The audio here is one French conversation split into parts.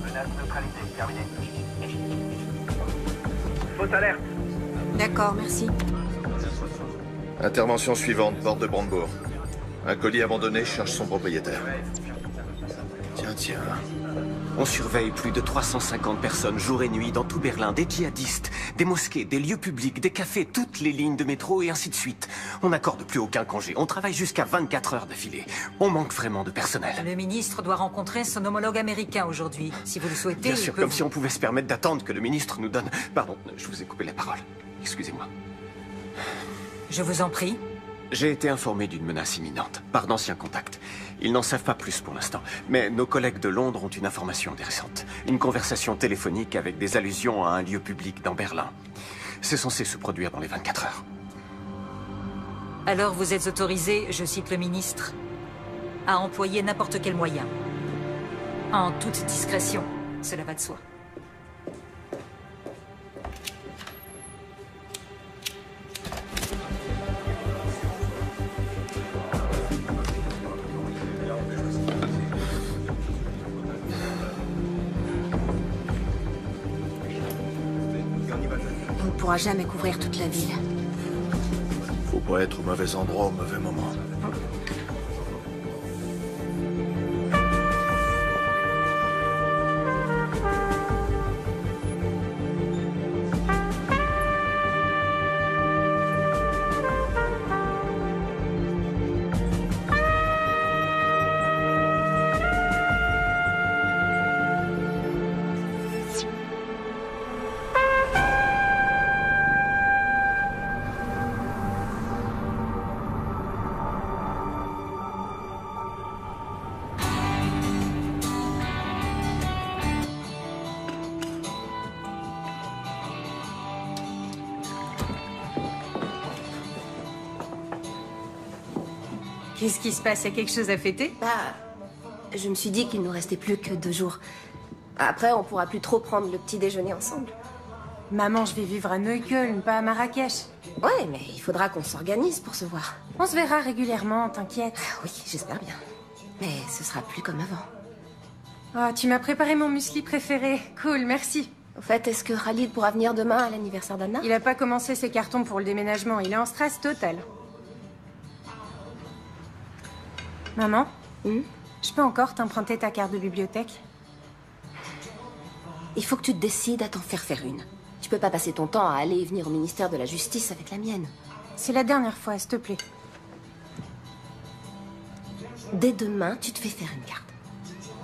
Menace neutralisée, terminé. Fausse alerte. D'accord, merci. Intervention suivante, porte de Brandebourg. Un colis abandonné cherche son propriétaire. Tiens. On surveille plus de 350 personnes jour et nuit dans tout Berlin, des djihadistes, des mosquées, des lieux publics, des cafés, toutes les lignes de métro et ainsi de suite. On n'accorde plus aucun congé, on travaille jusqu'à 24 heures d'affilée. On manque vraiment de personnel. Le ministre doit rencontrer son homologue américain aujourd'hui. Si vous le souhaitez, Bien sûr, comme si on pouvait se permettre d'attendre que le ministre nous donne... Pardon, je vous ai coupé la parole. Excusez-moi. Je vous en prie. J'ai été informé d'une menace imminente, par d'anciens contacts. Ils n'en savent pas plus pour l'instant, mais nos collègues de Londres ont une information intéressante. Une conversation téléphonique avec des allusions à un lieu public dans Berlin. C'est censé se produire dans les 24 heures. Alors vous êtes autorisé, je cite le ministre, à employer n'importe quel moyen. En toute discrétion, cela va de soi. On ne pourra jamais couvrir toute la ville. Faut pas être au mauvais endroit au mauvais moment. Qu'est-ce qui se passe? Il y a quelque chose à fêter? Je me suis dit qu'il nous restait plus que 2 jours. Après, on pourra plus trop prendre le petit déjeuner ensemble. Maman, je vais vivre à Neukölln, pas à Marrakech. Ouais, mais il faudra qu'on s'organise pour se voir. On se verra régulièrement, t'inquiète. Oui, j'espère bien. Mais ce sera plus comme avant. Oh, tu m'as préparé mon muesli préféré. Cool, merci. Au fait, est-ce que Khalid pourra venir demain à l'anniversaire d'Anna? Il a pas commencé ses cartons pour le déménagement, il est en stress total. Maman, je peux encore t'emprunter ta carte de bibliothèque? Il faut que tu te décides à t'en faire une. Tu peux pas passer ton temps à aller et venir au ministère de la Justice avec la mienne. C'est la dernière fois, s'il te plaît. Dès demain, tu te fais faire une carte.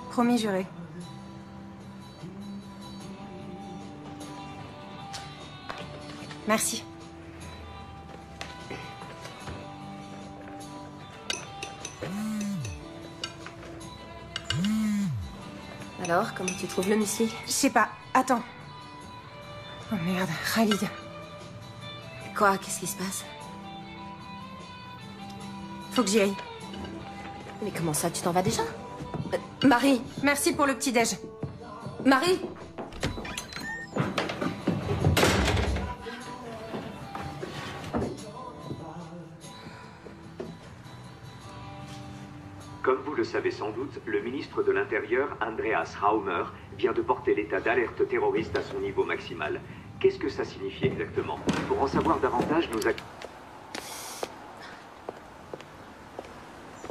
Promis juré. Merci. Alors, comment tu trouves le muesli? Je sais pas. Attends. Oh merde, Khalid. Quoi? Qu'est-ce qui se passe? Faut que j'y aille. Mais comment ça, tu t'en vas déjà? Marie! Merci pour le petit-déj. Marie! Comme vous le savez sans doute, le ministre de l'Intérieur, Andreas Raumer, vient de porter l'état d'alerte terroriste à son niveau maximal. Qu'est-ce que ça signifie exactement? Pour en savoir davantage, nous...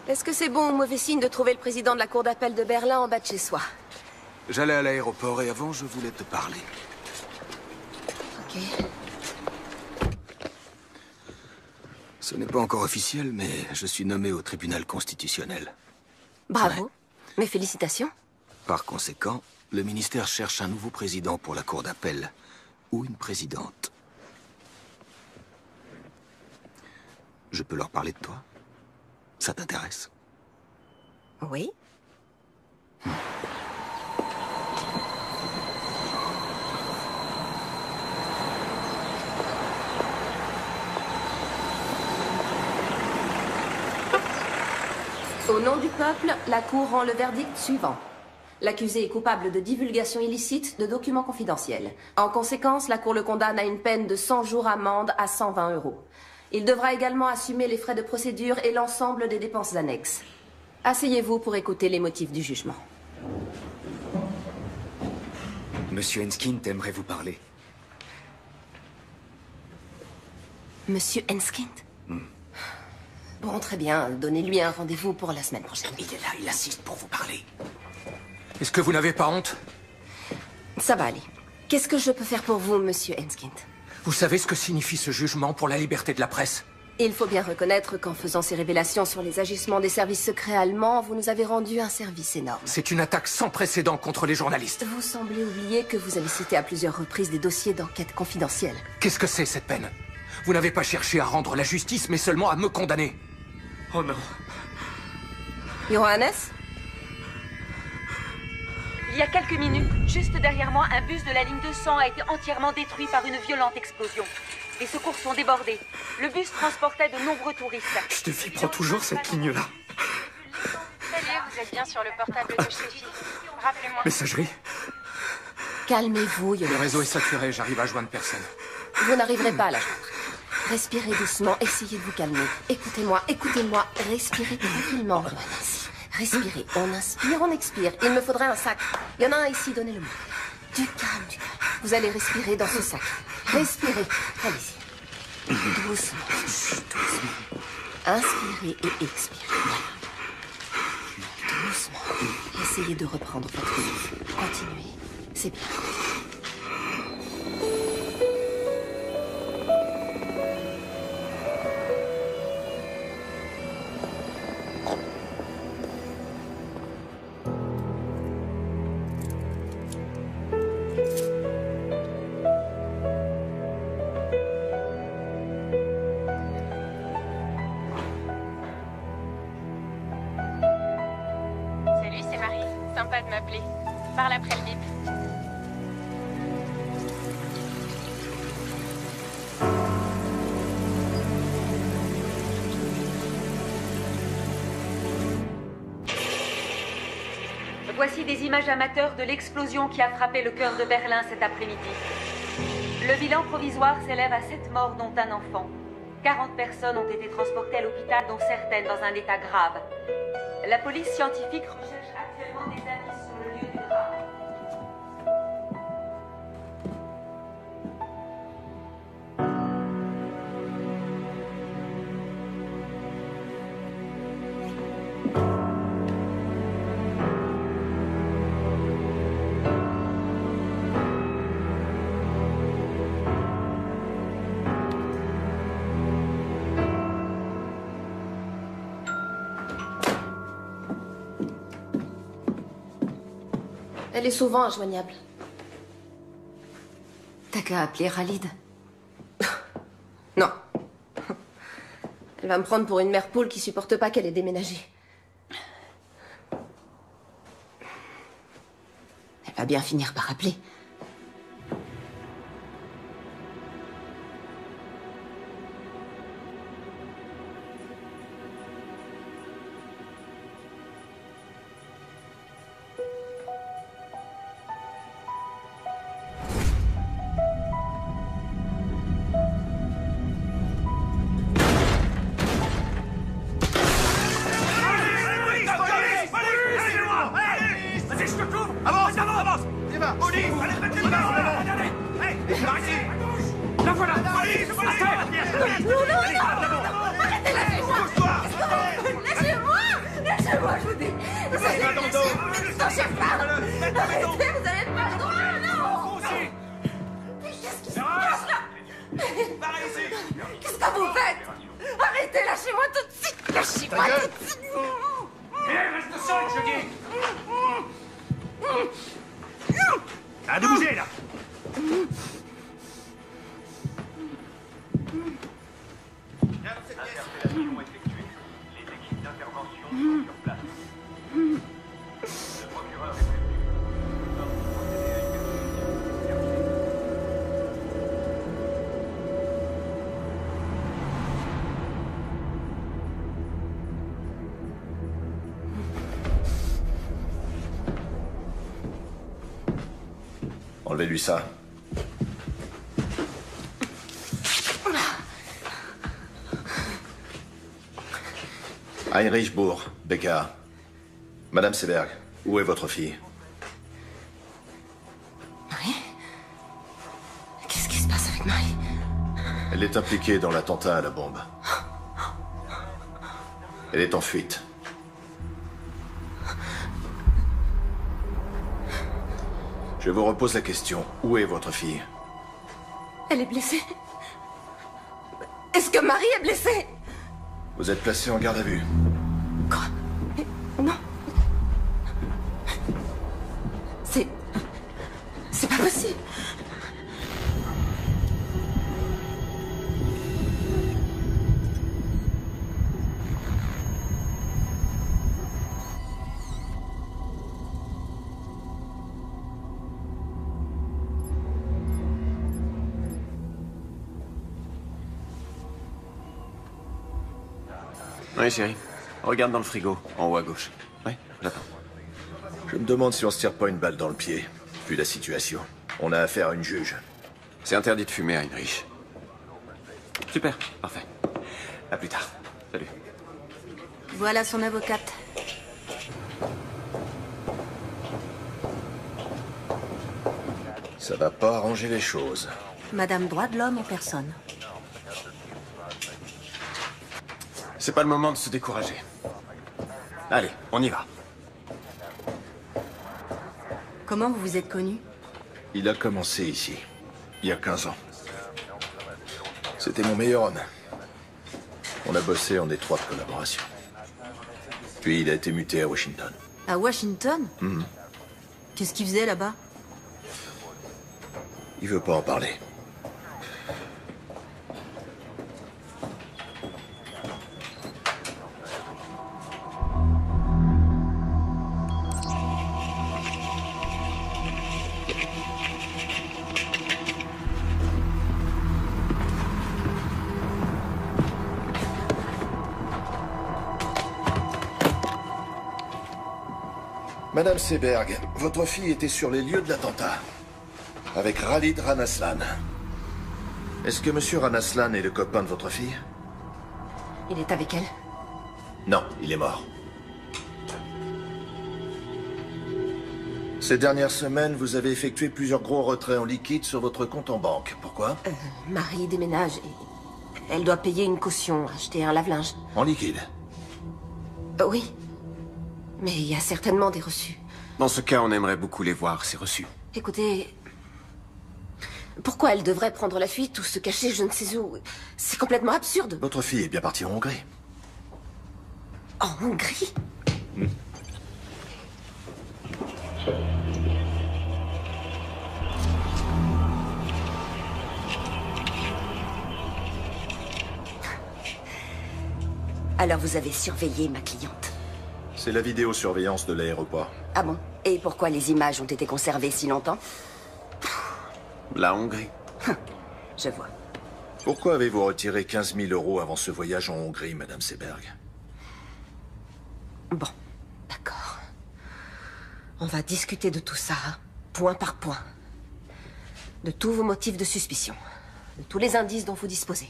Est-ce que c'est bon ou mauvais signe de trouver le président de la cour d'appel de Berlin en bas de chez soi? J'allais à l'aéroport et avant, je voulais te parler. Ok. Ce n'est pas encore officiel, mais je suis nommé au tribunal constitutionnel. Bravo. Ouais. Mes félicitations. Par conséquent, le ministère cherche un nouveau président pour la cour d'appel. Ou une présidente. Je peux leur parler de toi? Ça t'intéresse? Oui. Au nom du peuple, la Cour rend le verdict suivant. L'accusé est coupable de divulgation illicite de documents confidentiels. En conséquence, la Cour le condamne à une peine de 100 jours amende à 120 €. Il devra également assumer les frais de procédure et l'ensemble des dépenses annexes. Asseyez-vous pour écouter les motifs du jugement. Monsieur Enskind aimerait vous parler. Monsieur Enskind? Bon, très bien. Donnez-lui un rendez-vous pour la semaine prochaine. Il est là, il assiste pour vous parler. Est-ce que vous n'avez pas honte? Ça va aller. Qu'est-ce que je peux faire pour vous, monsieur Enskind? Vous savez ce que signifie ce jugement pour la liberté de la presse? Il faut bien reconnaître qu'en faisant ces révélations sur les agissements des services secrets allemands, vous nous avez rendu un service énorme. C'est une attaque sans précédent contre les journalistes. Vous semblez oublier que vous avez cité à plusieurs reprises des dossiers d'enquête confidentielle. Qu'est-ce que c'est, cette peine? Vous n'avez pas cherché à rendre la justice, mais seulement à me condamner. Oh non. Johannes? Il y a quelques minutes, juste derrière moi, un bus de la ligne 200 a été entièrement détruit par une violente explosion. Les secours sont débordés. Le bus transportait de nombreux touristes. Steffi prend toujours cette ligne-là. Salut, vous êtes bien sur le portable de Steffi. Rappelez-moi. Messagerie. Calmez-vous, Le Johannes. réseau est saturé, j'arrive à joindre personne. Vous n'arriverez pas à la joindre. Respirez doucement, essayez de vous calmer. Écoutez-moi, écoutez-moi. Respirez tranquillement, Johannes. Respirez. On inspire, on expire. Il me faudrait un sac. Il y en a un ici, donnez-le-moi. Du calme, du calme. Vous allez respirer dans ce sac. Respirez. Allez-y. Doucement. Doucement. Inspirez et expirez. Voilà. Doucement. Essayez de reprendre votre souffle. Continuez. C'est bien. Salut, c'est Marie. Sympa de m'appeler. Parle après le bip. Voici des images amateurs de l'explosion qui a frappé le cœur de Berlin cet après-midi. Le bilan provisoire s'élève à 7 morts, dont un enfant. 40 personnes ont été transportées à l'hôpital, dont certaines dans un état grave. La police scientifique recherche actuellement des indices sur le lieu du drame. Elle est souvent injoignable. T'as qu'à appeler Khalid. Non. Elle va me prendre pour une mère poule qui supporte pas qu'elle ait déménagé. Elle va bien finir par appeler. Arrête de bouger, là! Interpellation effectuée. Les équipes d'intervention sont sur place. Le procureur est prévenu. Nous allons procéder à une vérification. Enlevez-lui ça. Heinrich Bourg, BKA. Madame Seberg, où est votre fille? Marie? Qu'est-ce qui se passe avec Marie? Elle est impliquée dans l'attentat à la bombe. Elle est en fuite. Je vous repose la question. Où est votre fille? Elle est blessée. Est-ce que Marie est blessée? Vous êtes placé en garde à vue. Quoi? Mais non. C'est pas possible. Oui, chérie. Regarde dans le frigo, en haut à gauche. Oui, j'attends. Je me demande si on se tire pas une balle dans le pied, vu la situation. On a affaire à une juge. C'est interdit de fumer, Heinrich. Super, parfait. À plus tard. Salut. Voilà son avocate. Ça va pas arranger les choses. Madame droit de l'homme en personne. C'est pas le moment de se décourager. Allez, on y va. Comment vous vous êtes connus? Il a commencé ici, il y a 15 ans. C'était mon meilleur homme. On a bossé en étroite collaboration. Puis il a été muté à Washington. À Washington? Qu'est-ce qu'il faisait là-bas? Il veut pas en parler. Madame Seberg, votre fille était sur les lieux de l'attentat. Avec Khalid Ranaslan. Est-ce que Monsieur Ranaslan est le copain de votre fille? Il est avec elle? Non, il est mort. Ces dernières semaines, vous avez effectué plusieurs gros retraits en liquide sur votre compte en banque. Pourquoi? Marie déménage et elle doit payer une caution, acheter un lave-linge. En liquide? Oui. Mais il y a certainement des reçus. Dans ce cas, on aimerait beaucoup les voir, ces reçus. Écoutez... Pourquoi elle devrait prendre la fuite ou se cacher je ne sais où? C'est complètement absurde. Votre fille est bien partie en Hongrie. En Hongrie? Alors vous avez surveillé ma cliente? C'est la vidéosurveillance de l'aéroport. Ah bon? Et pourquoi les images ont été conservées si longtemps? La Hongrie. Je vois. Pourquoi avez-vous retiré 15 000 € avant ce voyage en Hongrie, Madame Seberg? Bon, d'accord. On va discuter de tout ça, point par point. De tous vos motifs de suspicion. De tous les indices dont vous disposez.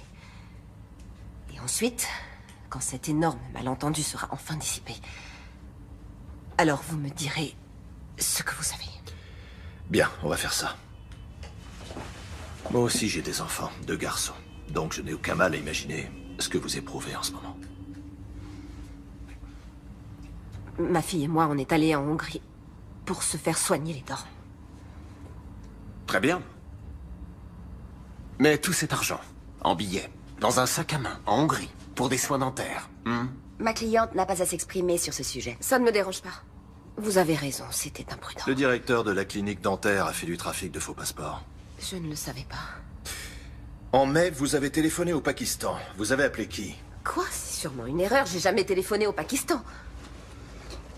Et ensuite, quand cet énorme malentendu sera enfin dissipé, alors vous me direz ce que vous savez. Bien, on va faire ça. Moi aussi, j'ai des enfants, 2 garçons. Donc je n'ai aucun mal à imaginer ce que vous éprouvez en ce moment. Ma fille et moi, on est allés en Hongrie pour se faire soigner les dents. Très bien. Mais tout cet argent, en billets, dans un sac à main, en Hongrie, pour des soins dentaires. Ma cliente n'a pas à s'exprimer sur ce sujet. Ça ne me dérange pas. Vous avez raison, c'était imprudent. Le directeur de la clinique dentaire a fait du trafic de faux passeports. Je ne le savais pas. En mai, vous avez téléphoné au Pakistan. Vous avez appelé qui? Quoi? C'est sûrement une erreur, j'ai jamais téléphoné au Pakistan.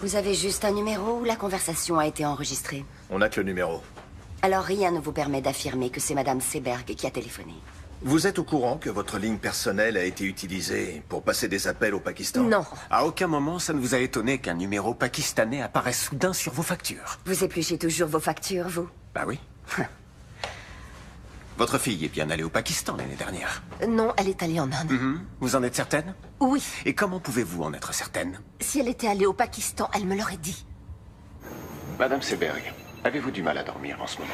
Vous avez juste un numéro où la conversation a été enregistrée. On n'a que le numéro. Alors rien ne vous permet d'affirmer que c'est Madame Seberg qui a téléphoné. Vous êtes au courant que votre ligne personnelle a été utilisée pour passer des appels au Pakistan? Non. À aucun moment, ça ne vous a étonné qu'un numéro pakistanais apparaisse soudain sur vos factures? Vous épluchez toujours vos factures, vous? Bah oui. Votre fille est bien allée au Pakistan l'année dernière. Non, elle est allée en Inde. Vous en êtes certaine? Oui. Et comment pouvez-vous en être certaine? Si elle était allée au Pakistan, elle me l'aurait dit. Madame Seberg, avez-vous du mal à dormir en ce moment?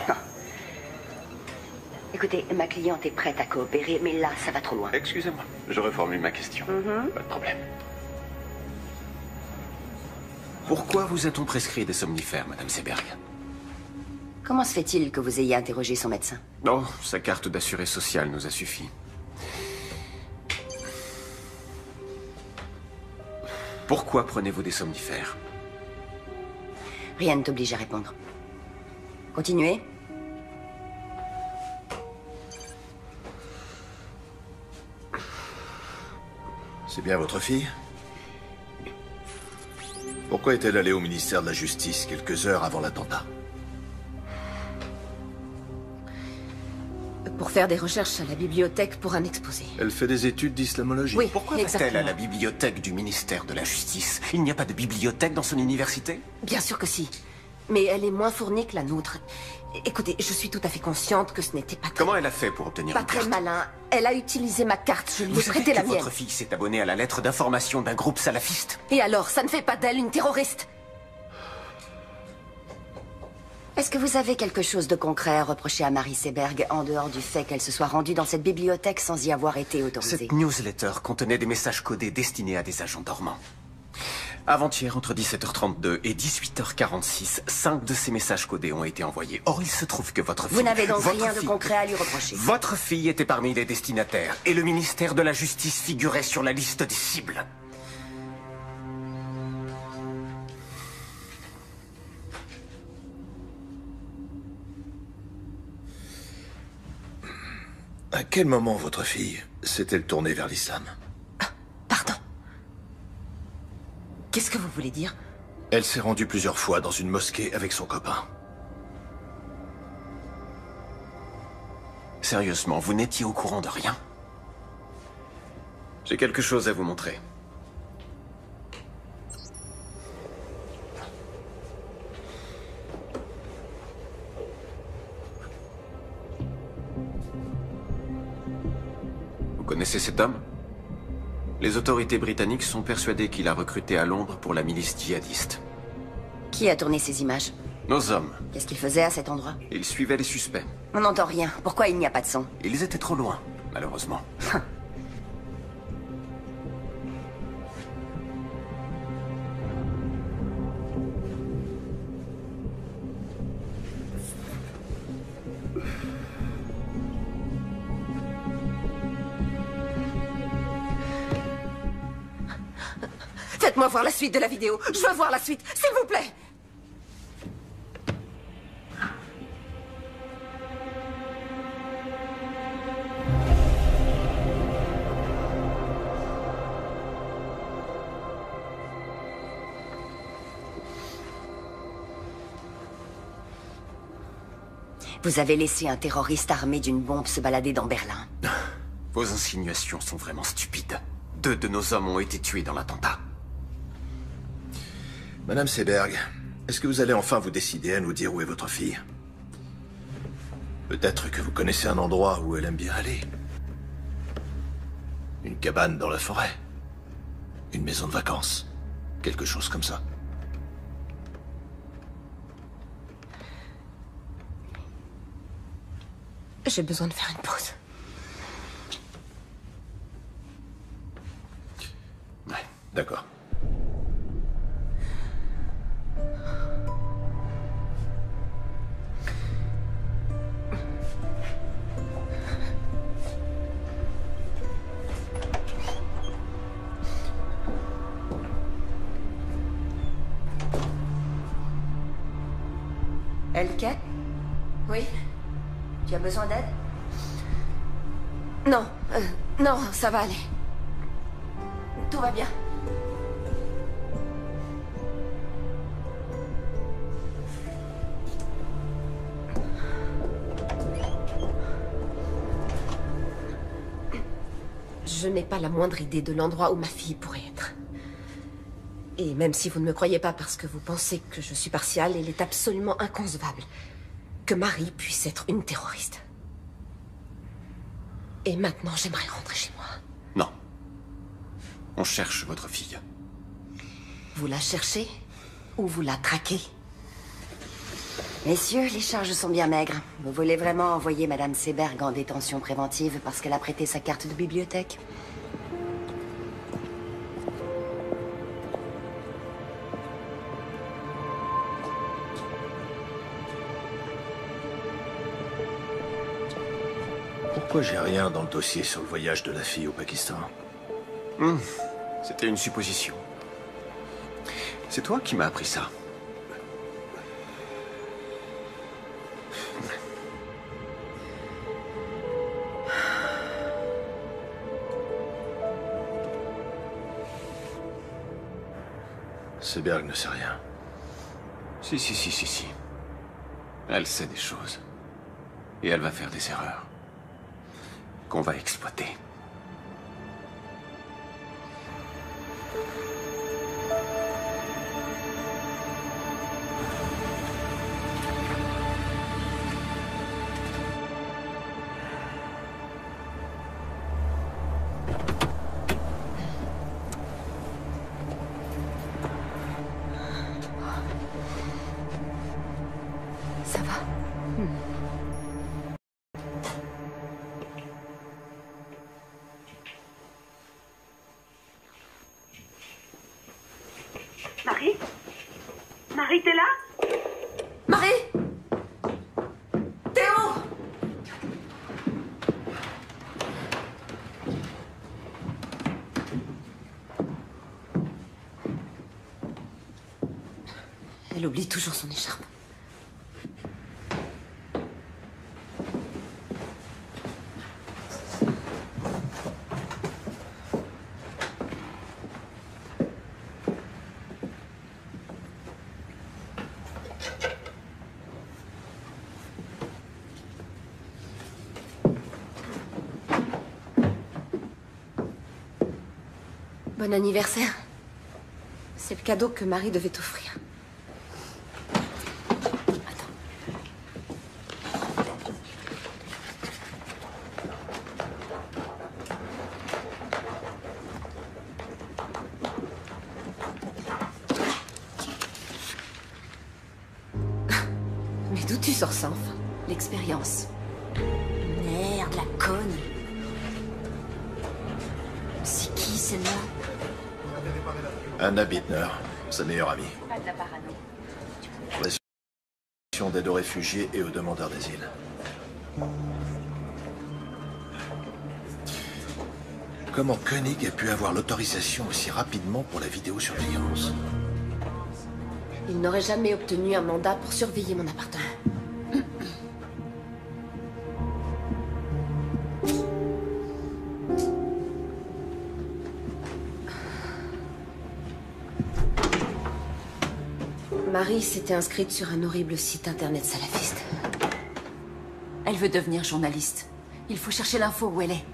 Écoutez, ma cliente est prête à coopérer, mais là, ça va trop loin. Excusez-moi, je reformule ma question. Pas de problème. Pourquoi vous a-t-on prescrit des somnifères, Madame Seberg? Comment se fait-il que vous ayez interrogé son médecin? Oh, sa carte d'assuré social nous a suffi. Pourquoi prenez-vous des somnifères? Rien ne t'oblige à répondre. Continuez. C'est bien votre fille? Pourquoi est-elle allée au ministère de la Justice quelques heures avant l'attentat? Pour faire des recherches à la bibliothèque pour un exposé. Elle fait des études d'islamologie. Oui, Pourquoi va-t-elle à la bibliothèque du ministère de la Justice? Il n'y a pas de bibliothèque dans son université? Bien sûr que si. Mais elle est moins fournie que la nôtre. Écoutez, je suis tout à fait consciente que ce n'était pas très... Comment elle a fait pour obtenir Pas une très carte? malin. Elle a utilisé ma carte, je lui ai Vous savez prêté la que mienne. votre fille s'est abonnée à la lettre d'information d'un groupe salafiste? Et alors, ça ne fait pas d'elle une terroriste? Est-ce que vous avez quelque chose de concret à reprocher à Marie Seberg, en dehors du fait qu'elle se soit rendue dans cette bibliothèque sans y avoir été autorisée? Cette newsletter contenait des messages codés destinés à des agents dormants. Avant-hier, entre 17h32 et 18h46, 5 de ces messages codés ont été envoyés. Or, il se trouve que votre fille... Vous n'avez donc votre rien de fille- concret à lui reprocher? Votre fille était parmi les destinataires, et le ministère de la Justice figurait sur la liste des cibles. À quel moment votre fille s'est-elle tournée vers l'islam? Qu'est-ce que vous voulez dire? Elle s'est rendue plusieurs fois dans une mosquée avec son copain. Sérieusement, vous n'étiez au courant de rien? J'ai quelque chose à vous montrer. Vous connaissez cet homme? Les autorités britanniques sont persuadées qu'il a recruté à Londres pour la milice djihadiste. Qui a tourné ces images? Nos hommes. Qu'est-ce qu'ils faisaient à cet endroit? Ils suivaient les suspects. On n'entend rien. Pourquoi il n'y a pas de son? Ils étaient trop loin, malheureusement. Faites-moi voir la suite de la vidéo. Je veux voir la suite, s'il vous plaît. Vous avez laissé un terroriste armé d'une bombe se balader dans Berlin. Vos insinuations sont vraiment stupides. 2 de nos hommes ont été tués dans l'attentat. Madame Seberg, est-ce que vous allez enfin vous décider à nous dire où est votre fille? Peut-être que vous connaissez un endroit où elle aime bien aller. Une cabane dans la forêt. Une maison de vacances. Quelque chose comme ça. J'ai besoin de faire une pause. Ouais, d'accord. Elke? Oui? Tu as besoin d'aide? Non, non, ça va aller. Tout va bien. Je n'ai pas la moindre idée de l'endroit où ma fille pourrait être. Et même si vous ne me croyez pas parce que vous pensez que je suis partiale, il est absolument inconcevable que Marie puisse être une terroriste. Et maintenant, j'aimerais rentrer chez moi. Non. On cherche votre fille. Vous la cherchez ou vous la traquez? Messieurs, les charges sont bien maigres. Vous voulez vraiment envoyer Madame Seberg en détention préventive parce qu'elle a prêté sa carte de bibliothèque? Pourquoi j'ai rien dans le dossier sur le voyage de la fille au Pakistan? C'était une supposition. C'est toi qui m'as appris ça. Seberg ne sait rien. Si. Elle sait des choses. Et elle va faire des erreurs. Qu'on va exploiter. Ça va? Marie? Marie, t'es là? Marie! Théo! Elle oublie toujours son écharpe. Bon anniversaire. C'est le cadeau que Marie devait t'offrir. Mais d'où tu sors ça, enfin? L'expérience. Merde, la conne. C'est qui, celle-là? Anna Bittner, sa meilleure amie. Pas de la parano. Relation d'aide aux réfugiés et aux demandeurs d'asile. Comment Koenig a pu avoir l'autorisation aussi rapidement pour la vidéosurveillance? Il n'aurait jamais obtenu un mandat pour surveiller mon appartement. Marie s'était inscrite sur un horrible site internet salafiste. Elle veut devenir journaliste. Il faut chercher l'info où elle est.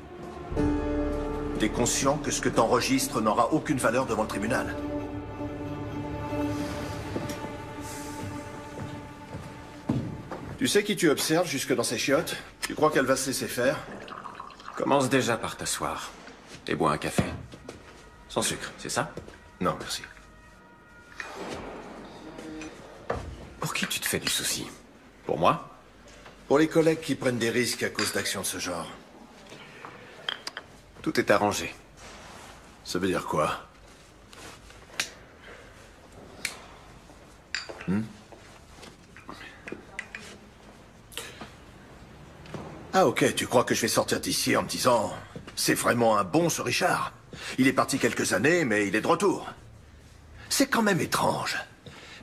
T'es conscient que ce que t'enregistres n'aura aucune valeur devant le tribunal? Tu sais qui tu observes jusque dans ses chiottes? Tu crois qu'elle va se laisser faire? Commence déjà par t'asseoir. Et bois un café. Sans sucre, c'est ça? Non, merci. Pour qui tu te fais du souci? Pour moi? Pour les collègues qui prennent des risques à cause d'actions de ce genre. Tout est arrangé. Ça veut dire quoi? Ah ok, tu crois que je vais sortir d'ici en me disant « C'est vraiment un bon ce Richard. Il est parti quelques années, mais il est de retour. » C'est quand même étrange.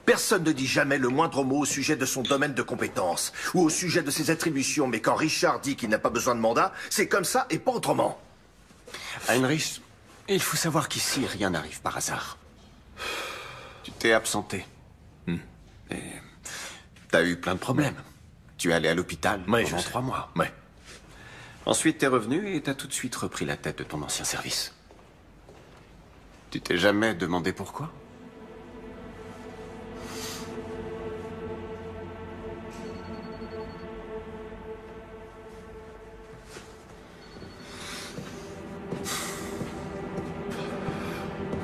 Personne ne dit jamais le moindre mot au sujet de son domaine de compétence ou au sujet de ses attributions, mais quand Richard dit qu'il n'a pas besoin de mandat, c'est comme ça et pas autrement. Heinrich, il faut savoir qu'ici, rien n'arrive par hasard. Tu t'es absenté. Et t'as eu plein de problèmes. Tu es allé à l'hôpital pendant 3 mois. Ouais. Ensuite, t'es revenu et t'as tout de suite repris la tête de ton ancien service. Tu t'es jamais demandé pourquoi?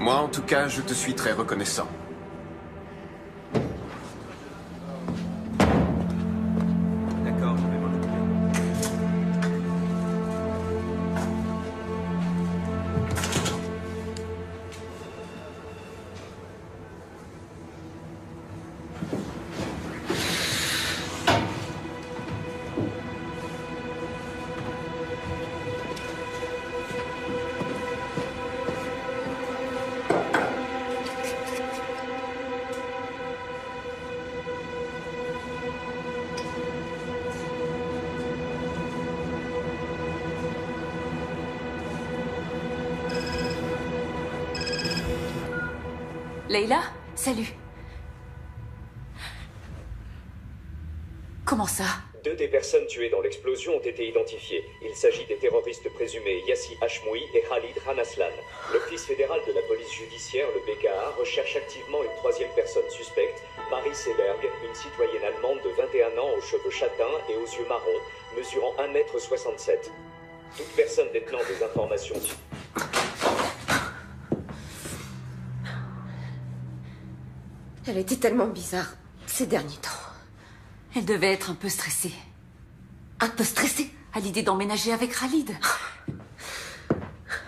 Moi, en tout cas, je te suis très reconnaissant. D'accord, je vais m'en occuper. Leila, salut. Comment ça? 2 des personnes tuées dans l'explosion ont été identifiées. Il s'agit des terroristes présumés Yassi Hashmoui et Khalid Ranaslan. L'Office fédéral de la police judiciaire, le BKA, recherche activement une 3e personne suspecte, Marie Seberg, une citoyenne allemande de 21 ans aux cheveux châtains et aux yeux marrons, mesurant 1,67 m. Toute personne détenant des informations... Elle était tellement bizarre ces derniers temps. Elle devait être un peu stressée. Un peu stressée? À l'idée d'emménager avec Khalid.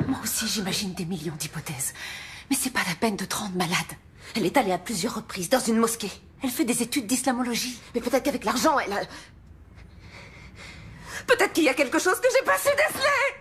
Moi aussi, j'imagine des millions d'hypothèses. Mais c'est pas la peine de te rendre malade. Elle est allée à plusieurs reprises dans une mosquée. Elle fait des études d'islamologie. Mais peut-être qu'avec l'argent, elle a... Peut-être qu'il y a quelque chose que j'ai pas su déceler!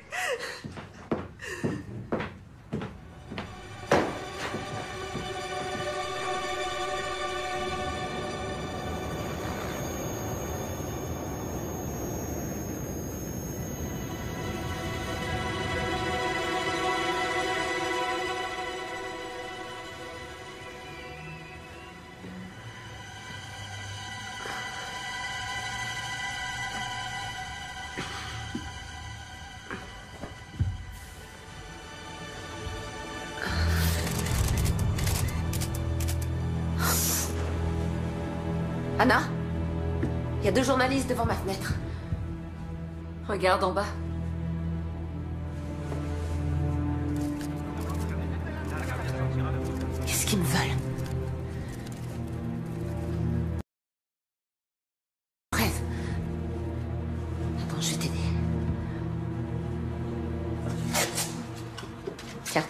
Anna? Il y a 2 journalistes devant ma fenêtre. Regarde en bas. Qu'est-ce qu'ils me veulent? Rêve. Attends, je vais t'aider. Tiens.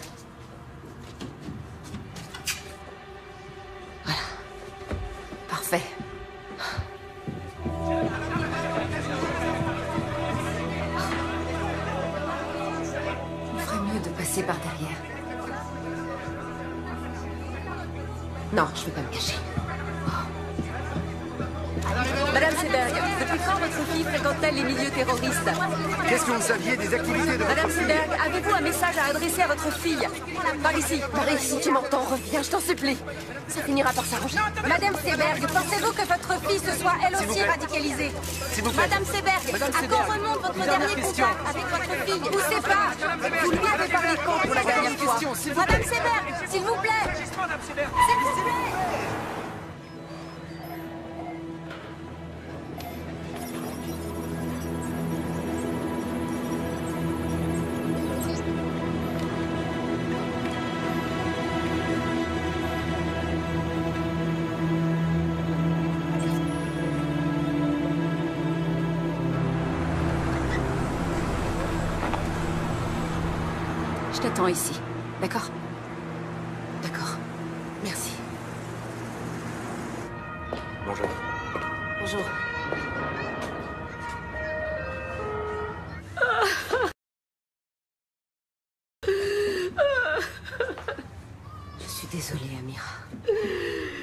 Voilà. Parfait. Par derrière. Non, je ne vais pas me cacher. Madame Seberg, depuis quand votre fille fréquente-t-elle les milieux terroristes? Qu'est-ce que vous saviez des activités de Madame votre fille? Seberg, avez-vous un message à adresser à votre fille? Par ici. Marie, si tu m'entends, reviens, je t'en supplie. Ça finira par s'arranger. Madame Seberg, pensez-vous que votre fille se soit elle aussi radicalisée? Madame Seberg, à quand remonte votre dernier contact avec votre fille? Ou c'est pas? Vous lui avez parlé quand pour la dernière fois? Madame Seberg, s'il vous plaît. S'il vous plaît. Je t'attends ici, d'accord? D'accord. Merci. Bonjour. Bonjour. Je suis désolée, Amira. Je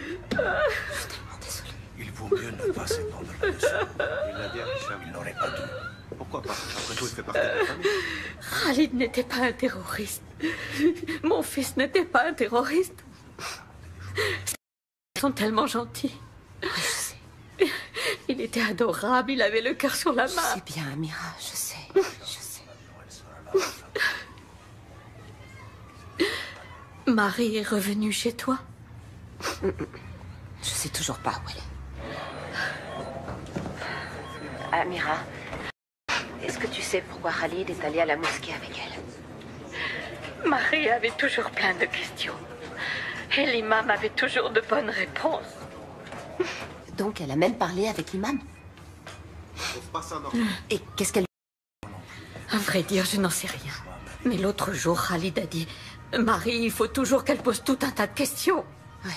suis tellement désolée. Il vaut mieux ne pas s'épandre là-dessus. Il l'a dit à Richard. Il n'aurait pas dû. Pourquoi pas? Après tout, il fait partie de la famille. Khalid n'était pas un terroriste. Mon fils n'était pas un terroriste. Ils sont tellement gentils. Oui, je sais. Il était adorable, il avait le cœur sur la main. Je sais bien, Amira, je sais. Je sais. Marie est revenue chez toi? Je sais toujours pas où elle est. Amira, est-ce que tu sais pourquoi Khalid est allé à la mosquée avec elle? Marie avait toujours plein de questions. Et l'imam avait toujours de bonnes réponses. Donc elle a même parlé avec l'imam? Et qu'est-ce qu'elle... À vrai dire, je n'en sais rien. Mais l'autre jour, Khalid a dit... Marie, il faut toujours qu'elle pose tout un tas de questions. Oui.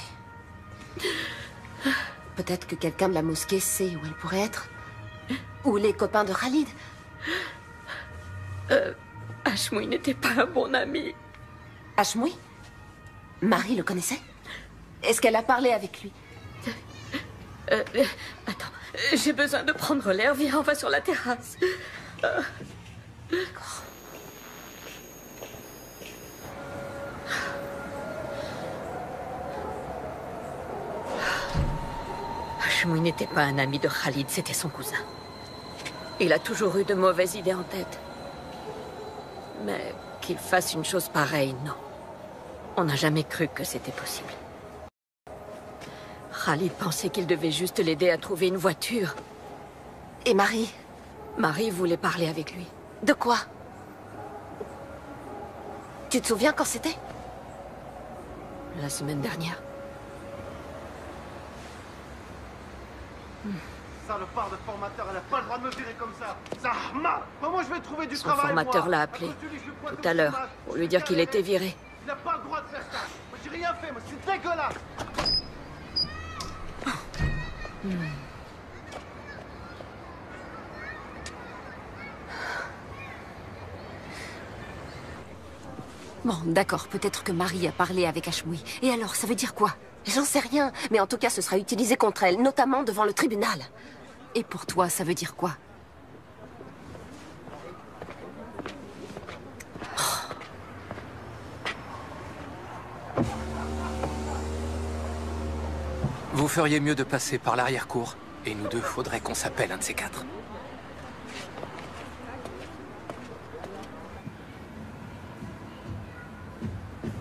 Peut-être que quelqu'un de la mosquée sait où elle pourrait être. Ou les copains de Khalid. Hashmoui n'était pas un bon ami. Hashmoui? Marie le connaissait? Est-ce qu'elle a parlé avec lui? Attends, j'ai besoin de prendre l'air. Viens, on va sur la terrasse. D'accord. Hashmoui n'était pas un ami de Khalid, c'était son cousin. Il a toujours eu de mauvaises idées en tête. Mais qu'il fasse une chose pareille, non. On n'a jamais cru que c'était possible. Khalid pensait qu'il devait juste l'aider à trouver une voiture. Et Marie? Marie voulait parler avec lui. De quoi? Tu te souviens quand c'était? La semaine dernière. Salopard de formateur, elle a pas le droit de me virer comme ça. Zahma! Comment je vais trouver du travail, Son formateur l'a appelé tout à l'heure pour lui dire qu'il était viré. Il n'a pas le droit de faire ça. Moi, j'ai rien fait, moi, c'est dégueulasse. Bon, d'accord, peut-être que Marie a parlé avec Hashmoui. Et alors, ça veut dire quoi? J'en sais rien, mais en tout cas, ce sera utilisé contre elle, notamment devant le tribunal. Et pour toi, ça veut dire quoi? Vous feriez mieux de passer par l'arrière-cour. Et nous deux, faudrait qu'on s'appelle un de ces quatre.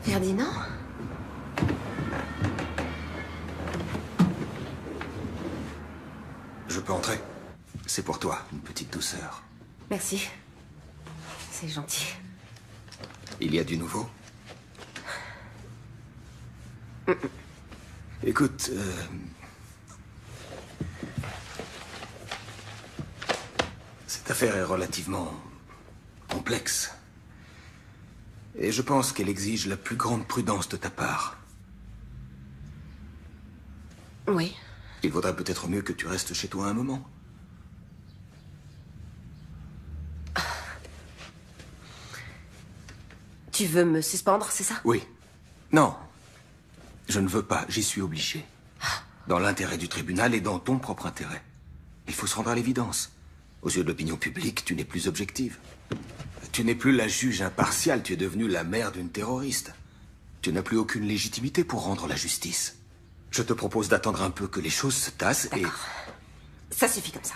Ferdinand? Je peux entrer? C'est pour toi, une petite douceur. Merci. C'est gentil. Il y a du nouveau? Écoute, cette affaire est relativement complexe. Et je pense qu'elle exige la plus grande prudence de ta part. Oui. Il vaudrait peut-être mieux que tu restes chez toi un moment. Tu veux me suspendre, c'est ça? Oui. Non. Je ne veux pas, j'y suis obligé. Dans l'intérêt du tribunal et dans ton propre intérêt. Il faut se rendre à l'évidence. Aux yeux de l'opinion publique, tu n'es plus objective. Tu n'es plus la juge impartiale, tu es devenue la mère d'une terroriste. Tu n'as plus aucune légitimité pour rendre la justice. Je te propose d'attendre un peu que les choses se tassent et... Ça suffit comme ça.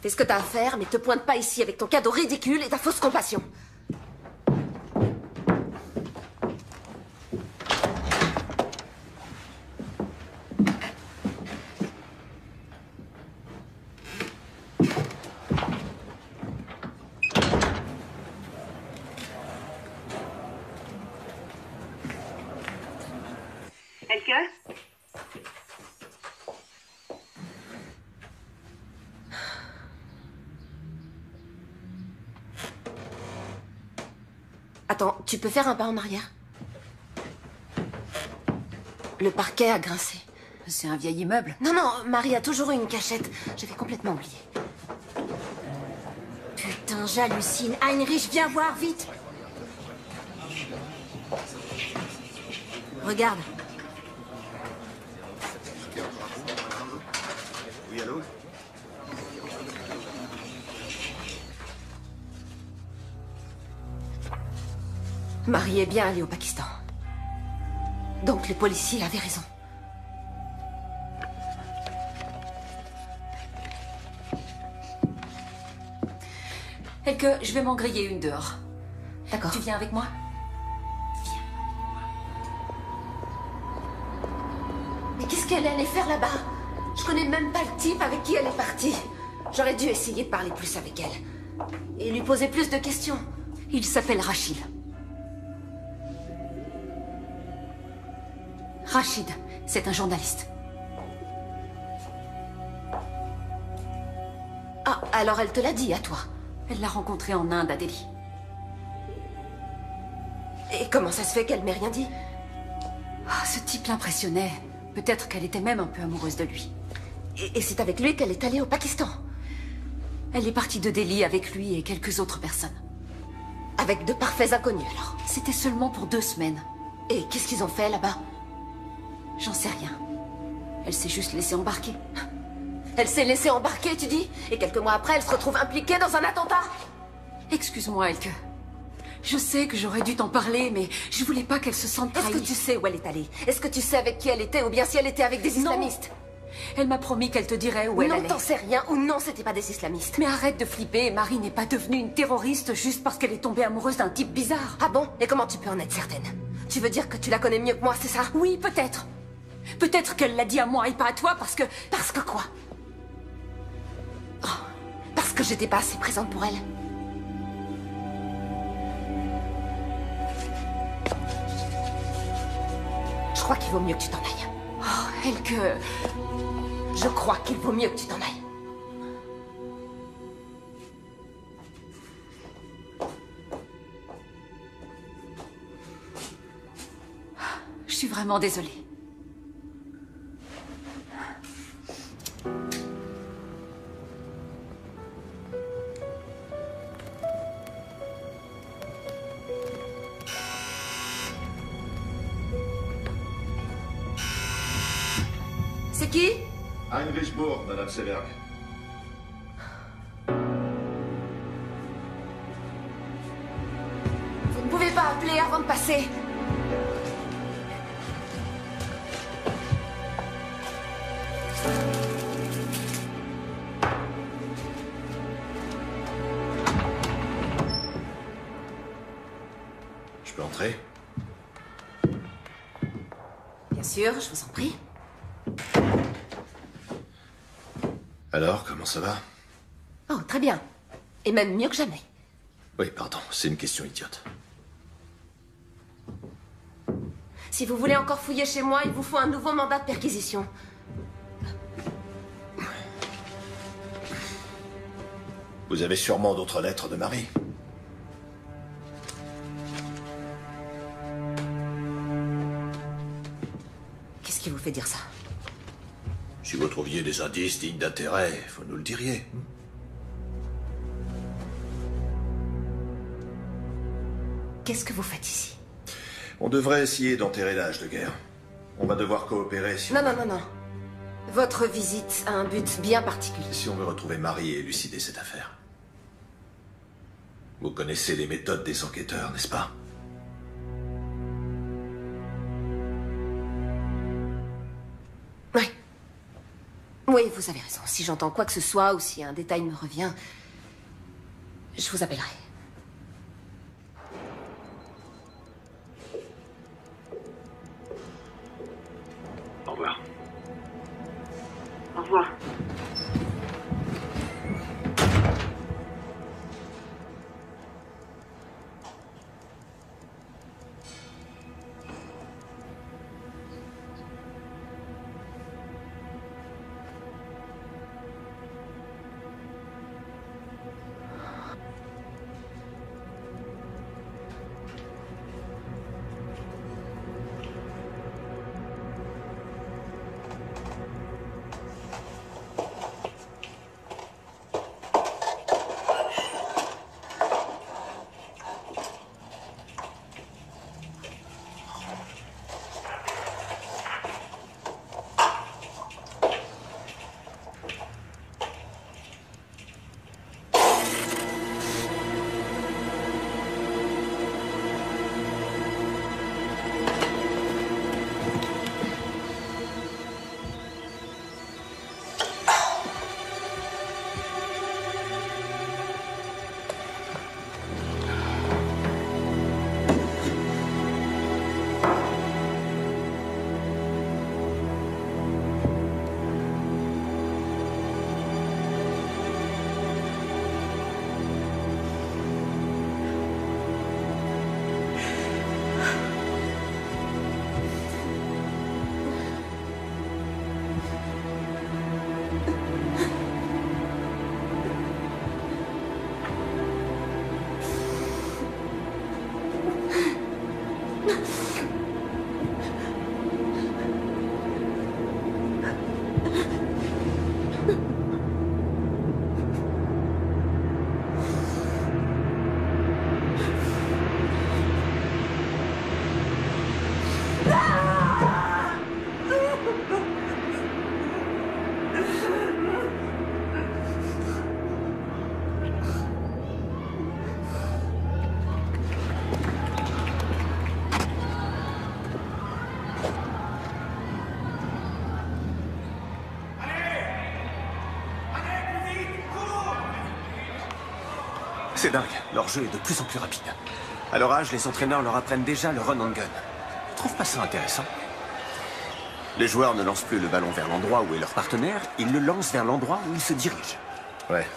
Fais ce que t'as à faire, mais te pointe pas ici avec ton cadeau ridicule et ta fausse compassion. Attends, tu peux faire un pas en arrière? Le parquet a grincé. C'est un vieil immeuble. Non, non, Marie a toujours eu une cachette. J'avais complètement oublié. Putain, j'hallucine. Heinrich, viens voir, vite. Regarde. Oui, allô? Marie est bien allée au Pakistan. Donc les policiers avaient raison. Elke, je vais m'en griller une dehors. D'accord. Tu viens avec moi? Mais qu'est-ce qu'elle allait faire là-bas? Je connais même pas le type avec qui elle est partie. J'aurais dû essayer de parler plus avec elle. Et lui poser plus de questions. Il s'appelle Rachid. Rachid, c'est un journaliste. Ah, alors elle te l'a dit à toi? Elle l'a rencontré en Inde, à Delhi. Et comment ça se fait qu'elle m'ait rien dit? Ah, ce type l'impressionnait. Peut-être qu'elle était même un peu amoureuse de lui. Et c'est avec lui qu'elle est allée au Pakistan? Elle est partie de Delhi avec lui et quelques autres personnes. Avec de parfaits inconnus, alors? C'était seulement pour 2 semaines. Et qu'est-ce qu'ils ont fait là-bas? J'en sais rien. Elle s'est juste laissée embarquer. Elle s'est laissée embarquer, tu dis? Et quelques mois après, elle se retrouve impliquée dans un attentat? Excuse-moi, Elke. Je sais que j'aurais dû t'en parler, mais je voulais pas qu'elle se sente trahie. Est-ce que tu sais où elle est allée? Est-ce que tu sais avec qui elle était, ou bien si elle était avec des islamistes? Elle m'a promis qu'elle te dirait où elle allait. Non, t'en sais rien, ou non, c'était pas des islamistes. Mais arrête de flipper, Marie n'est pas devenue une terroriste juste parce qu'elle est tombée amoureuse d'un type bizarre. Ah bon? Et comment tu peux en être certaine? Tu veux dire que tu la connais mieux que moi, c'est ça? Oui, peut-être. Peut-être qu'elle l'a dit à moi et pas à toi parce que... Parce que quoi? Oh, parce que j'étais pas assez présente pour elle. Je crois qu'il vaut mieux que tu t'en ailles. Oh, Elke... Je crois qu'il vaut mieux que tu t'en ailles. Je suis vraiment désolée. C'est qui? Heinrich Bourg, Madame Seberg. Vous ne pouvez pas appeler avant de passer. Je peux entrer? Bien sûr, je vous en prie. Alors, comment ça va? Oh, très bien. Et même mieux que jamais. Oui, pardon, c'est une question idiote. Si vous voulez encore fouiller chez moi, il vous faut un nouveau mandat de perquisition. Vous avez sûrement d'autres lettres de Marie. Qu'est-ce qui vous fait dire ça? Si vous trouviez des indices dignes d'intérêt, vous nous le diriez. Qu'est-ce que vous faites ici? On devrait essayer d'enterrer l'âge de guerre. On va devoir coopérer si Non. Votre visite a un but bien particulier. Si on veut retrouver Marie et élucider cette affaire. Vous connaissez les méthodes des enquêteurs, n'est-ce pas? Oui, vous avez raison. Si j'entends quoi que ce soit ou si un détail me revient, je vous appellerai. Au revoir. Au revoir. C'est dingue, leur jeu est de plus en plus rapide. À leur âge, les entraîneurs leur apprennent déjà le run and gun. Tu trouves pas ça intéressant? Les joueurs ne lancent plus le ballon vers l'endroit où est leur partenaire, ils le lancent vers l'endroit où ils se dirigent. Ouais.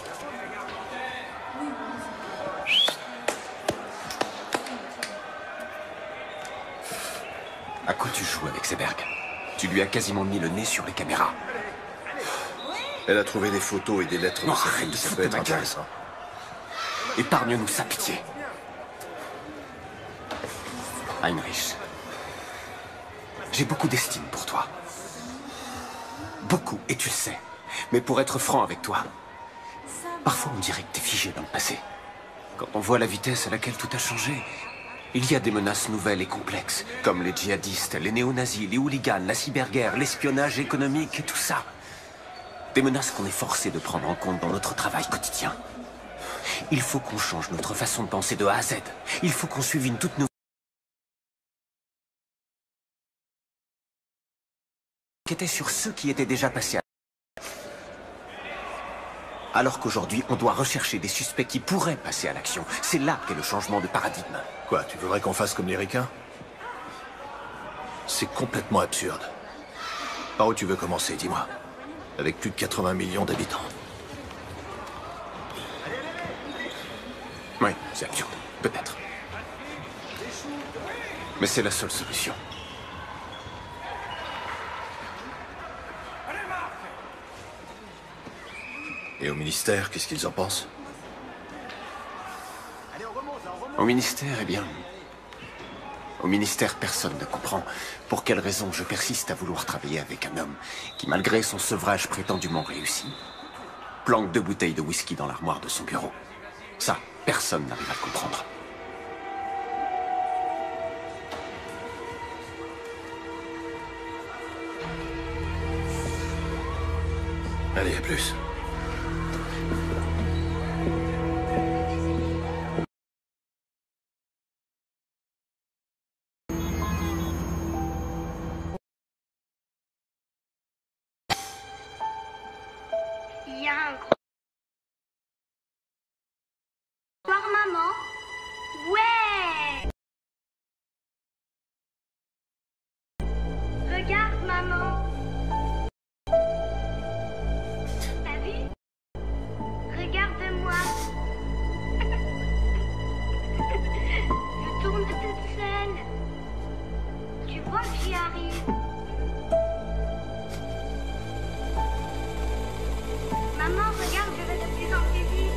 À quoi tu joues avec Seberg? Tu lui as quasiment mis le nez sur les caméras. Elle a trouvé des photos et des lettres de Non, sa arrête fille, de ça foutre peut de être ma gueule. intéressant. Épargne-nous sa pitié. Heinrich, j'ai beaucoup d'estime pour toi. Beaucoup, et tu le sais. Mais pour être franc avec toi, parfois on dirait que t'es figé dans le passé. Quand on voit la vitesse à laquelle tout a changé, il y a des menaces nouvelles et complexes, comme les djihadistes, les néo-nazis, les hooligans, la cyberguerre, l'espionnage économique et tout ça. Des menaces qu'on est forcé de prendre en compte dans notre travail quotidien. Il faut qu'on change notre façon de penser de A à Z. Il faut qu'on suive une toute nouvelle... qui était sur ceux qui étaient déjà passés à... Alors qu'aujourd'hui, on doit rechercher des suspects qui pourraient passer à l'action. C'est là qu'est le changement de paradigme. Quoi, tu voudrais qu'on fasse comme les ricains? C'est complètement absurde. Par où tu veux commencer, dis-moi? Avec plus de 80 millions d'habitants. Oui, c'est absurde. Peut-être. Mais c'est la seule solution. Et au ministère, qu'est-ce qu'ils en pensent? Au ministère, eh bien... Au ministère, personne ne comprend pour quelle raison je persiste à vouloir travailler avec un homme qui, malgré son sevrage prétendument réussi, planque 2 bouteilles de whisky dans l'armoire de son bureau. Ça, personne n'arrive à le comprendre. Allez, à plus. Il y a un gros... Voir maman? Ouais! Regarde maman! T'as vu? Regarde-moi! Je tourne toute seule. Tu vois que j'y arrive. Maman, regarde, je vais de plus en plus vite.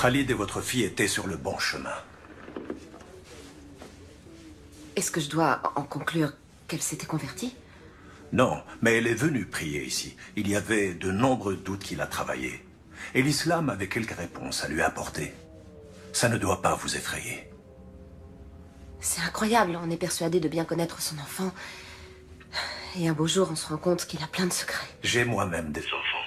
Khalid et votre fille étaient sur le bon chemin. Est-ce que je dois en conclure qu'elle s'était convertie? Non, mais elle est venue prier ici. Il y avait de nombreux doutes qu'il a travaillé. Et l'islam avait quelques réponses à lui apporter. Ça ne doit pas vous effrayer. C'est incroyable, on est persuadé de bien connaître son enfant. Et un beau jour, on se rend compte qu'il a plein de secrets. J'ai moi-même des enfants.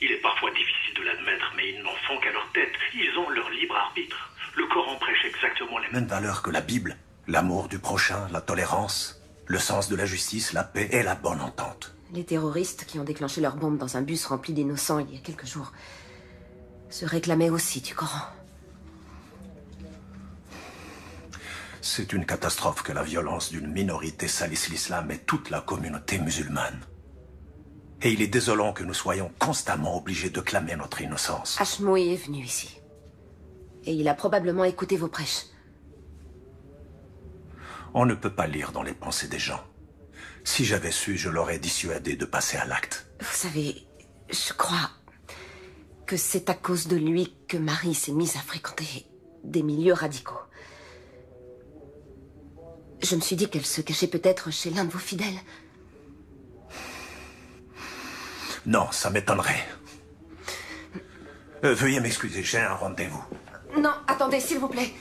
Il est parfois difficile de l'admettre, mais ils n'en font qu'à leur tête. Ils ont leur libre arbitre. Le Coran prêche exactement les mêmes valeurs que la Bible. L'amour du prochain, la tolérance, le sens de la justice, la paix et la bonne entente. Les terroristes qui ont déclenché leur bombe dans un bus rempli d'innocents il y a quelques jours se réclamaient aussi du Coran. C'est une catastrophe que la violence d'une minorité salisse l'islam et toute la communauté musulmane. Et il est désolant que nous soyons constamment obligés de clamer notre innocence. Hashmoui est venu ici. Et il a probablement écouté vos prêches. On ne peut pas lire dans les pensées des gens. Si j'avais su, je l'aurais dissuadé de passer à l'acte. Vous savez, je crois que c'est à cause de lui que Marie s'est mise à fréquenter des milieux radicaux. Je me suis dit qu'elle se cachait peut-être chez l'un de vos fidèles. Non, ça m'étonnerait. Veuillez m'excuser, j'ai un rendez-vous. Non, attendez, s'il vous plaît.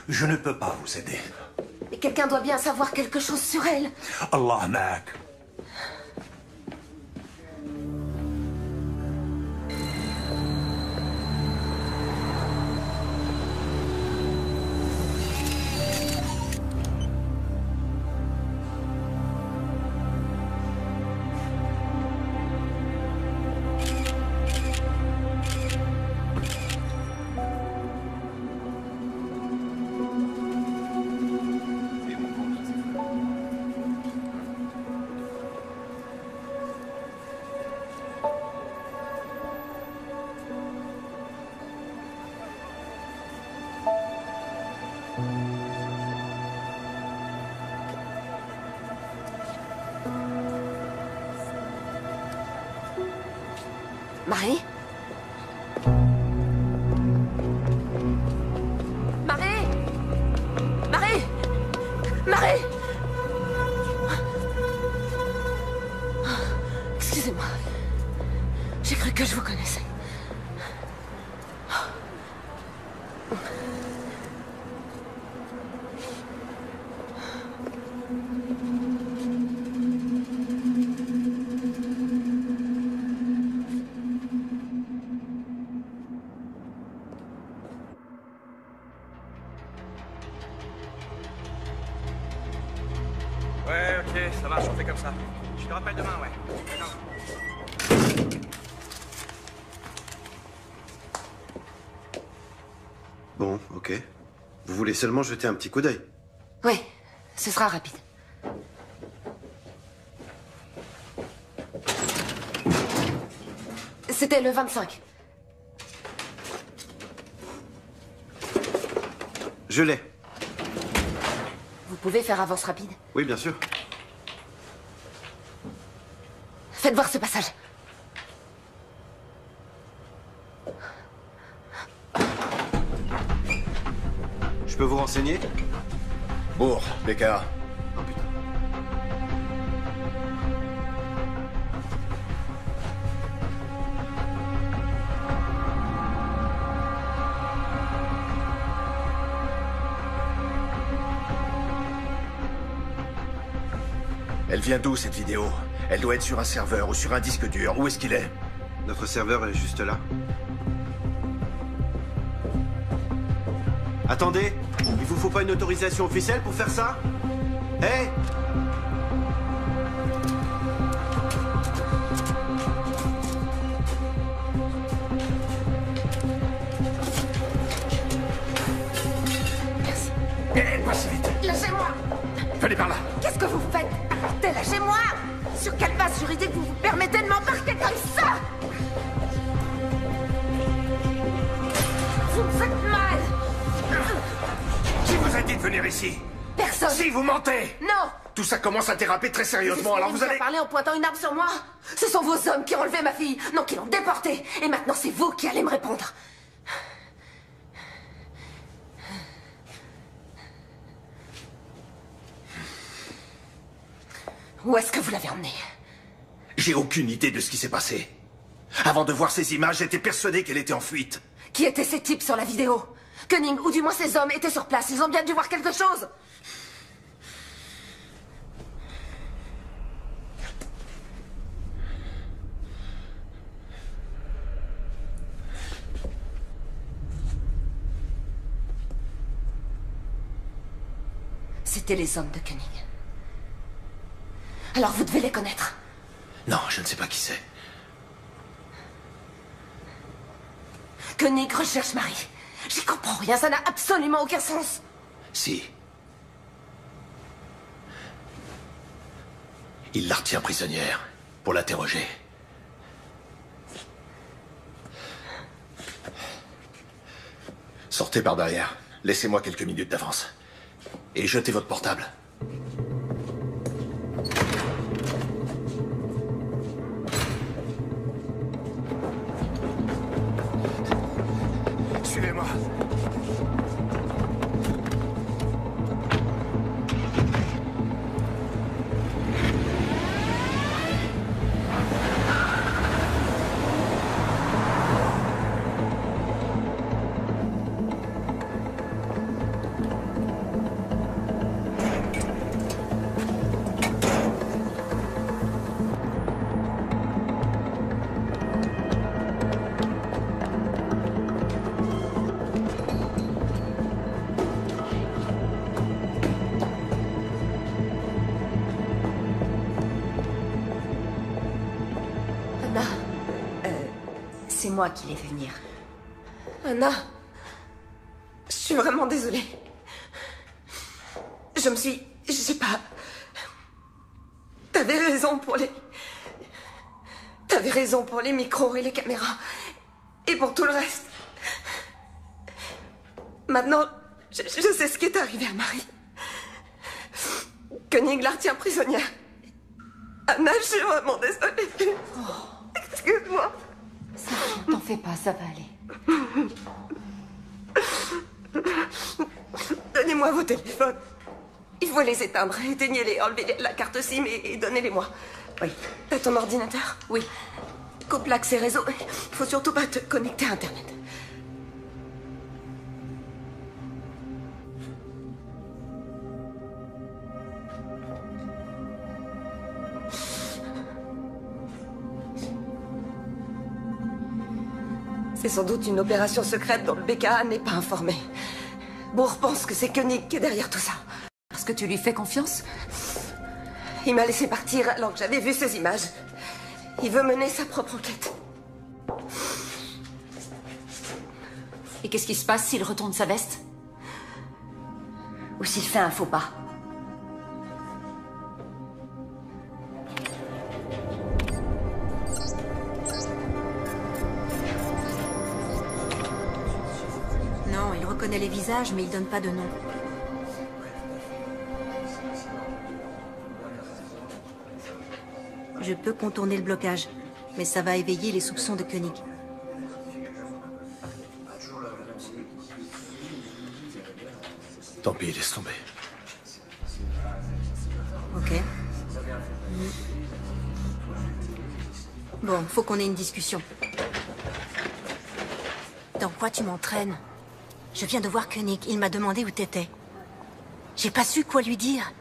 Je ne peux pas vous aider. Mais quelqu'un doit bien savoir quelque chose sur elle. Allah ma'ak. Marie? Marie? Marie? Marie? Excusez-moi. J'ai cru que je vous connaissais. Ouais, ok, ça marche, on fait comme ça. Je te rappelle demain, ouais. Bon, ok. Vous voulez seulement jeter un petit coup d'œil? Oui, ce sera rapide. C'était le 25. Je l'ai. Vous pouvez faire avance rapide? Oui, bien sûr. Faites voir ce passage. Je peux vous renseigner? Bourg, BKA. Oh putain. Elle vient d'où, cette vidéo? Elle doit être sur un serveur ou sur un disque dur. Où est-ce qu'il est? Notre serveur est juste là. Attendez, il vous faut pas une autorisation officielle pour faire ça? Hé! Merci. Passez vite. Lâchez-moi! Venez par là. Qu'est-ce que vous faites? Arrêtez, lâchez-moi! Sur quelle base juridique vous vous permettez de m'embarquer comme ça? Vous me faites mal! Qui vous a dit de venir ici? Personne! Si, vous mentez! Non! Tout ça commence à déraper très sérieusement, alors vous allez... parler en pointant une arme sur moi? Ce sont vos hommes qui ont enlevé ma fille, non, qui l'ont déportée. Et maintenant, c'est vous qui allez me répondre. Où est-ce que vous l'avez emmenée? J'ai aucune idée de ce qui s'est passé. Avant de voir ces images, j'étais persuadé qu'elle était en fuite. Qui étaient ces types sur la vidéo? Koenig, ou du moins ces hommes, étaient sur place. Ils ont bien dû voir quelque chose. C'était les hommes de Koenig. Alors vous devez les connaître. Non, je ne sais pas qui c'est. Koenig recherche Marie. J'y comprends rien, ça n'a absolument aucun sens. Si. Il la retient prisonnière pour l'interroger. Sortez par derrière. Laissez-moi quelques minutes d'avance. Et jetez votre portable. Suivez-moi. C'est moi qui l'ai fait venir. Anna, je suis vraiment désolée. Je sais pas... T'avais raison pour les micros et les caméras. Et pour tout le reste. Maintenant, je sais ce qui est arrivé à Marie. Koenig la retient prisonnière. Anna, je suis vraiment désolée. Excuse-moi. T'en fais pas, ça va aller. Donnez-moi vos téléphones. Il faut les éteindre. Éteignez-les, enlevez la carte SIM et donnez-les-moi. Oui. T'as ton ordinateur? Oui. Coupe l'accès réseau. Faut surtout pas te connecter à Internet. C'est sans doute une opération secrète dont le BKA n'est pas informé. Bourg pense que c'est Koenig qui est derrière tout ça. Parce que tu lui fais confiance? Il m'a laissé partir alors que j'avais vu ces images. Il veut mener sa propre enquête. Et qu'est-ce qui se passe s'il retourne sa veste? Ou s'il fait un faux pas? Non, il reconnaît les visages, mais il donne pas de nom. Je peux contourner le blocage, mais ça va éveiller les soupçons de Koenig. Tant pis, laisse tomber. Ok. Bon, faut qu'on ait une discussion. Dans quoi tu m'entraînes? Je viens de voir Koenig, il m'a demandé où t'étais. J'ai pas su quoi lui dire.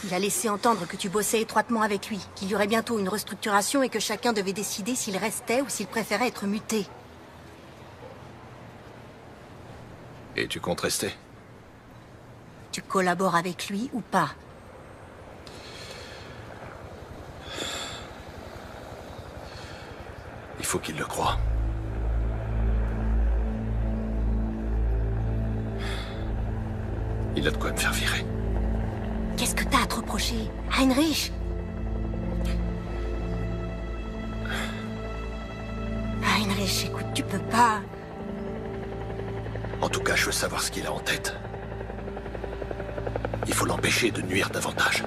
Il a laissé entendre que tu bossais étroitement avec lui, qu'il y aurait bientôt une restructuration et que chacun devait décider s'il restait ou s'il préférait être muté. Et tu comptes rester? Tu collabores avec lui ou pas? Il faut qu'il le croie. Il a de quoi me faire virer. Qu'est-ce que t'as à te reprocher, Heinrich? Heinrich, écoute, tu peux pas... En tout cas, je veux savoir ce qu'il a en tête. Il faut l'empêcher de nuire davantage.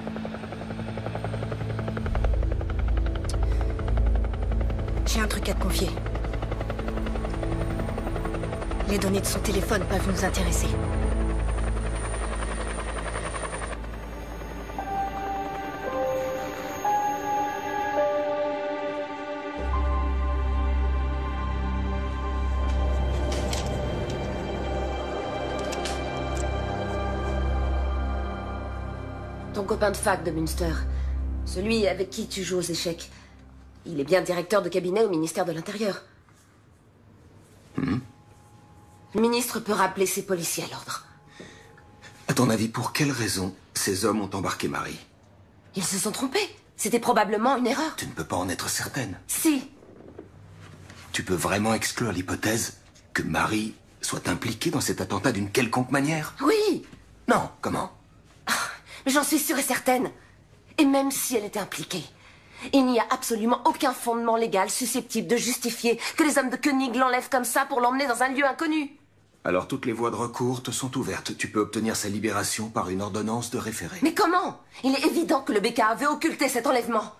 J'ai un truc à te confier. Les données de son téléphone peuvent nous intéresser. Ton copain de fac de Münster, celui avec qui tu joues aux échecs, il est bien directeur de cabinet au ministère de l'Intérieur. Le ministre peut rappeler ses policiers à l'ordre. À ton avis, pour quelle raison ces hommes ont embarqué Marie? Ils se sont trompés. C'était probablement une erreur. Tu ne peux pas en être certaine. Si. Tu peux vraiment exclure l'hypothèse que Marie soit impliquée dans cet attentat d'une quelconque manière? Oui. Non, comment? Mais j'en suis sûre et certaine. Et même si elle était impliquée, il n'y a absolument aucun fondement légal susceptible de justifier que les hommes de Koenig l'enlèvent comme ça pour l'emmener dans un lieu inconnu. Alors toutes les voies de recours te sont ouvertes. Tu peux obtenir sa libération par une ordonnance de référé. Mais comment? Il est évident que le BKA veut occulter cet enlèvement.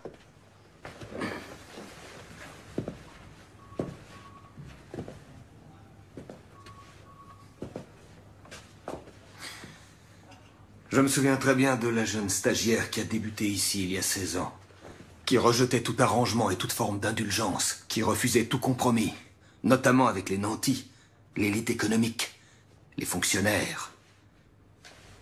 Je me souviens très bien de la jeune stagiaire qui a débuté ici il y a 16 ans, qui rejetait tout arrangement et toute forme d'indulgence, qui refusait tout compromis, notamment avec les nantis, l'élite économique, les fonctionnaires.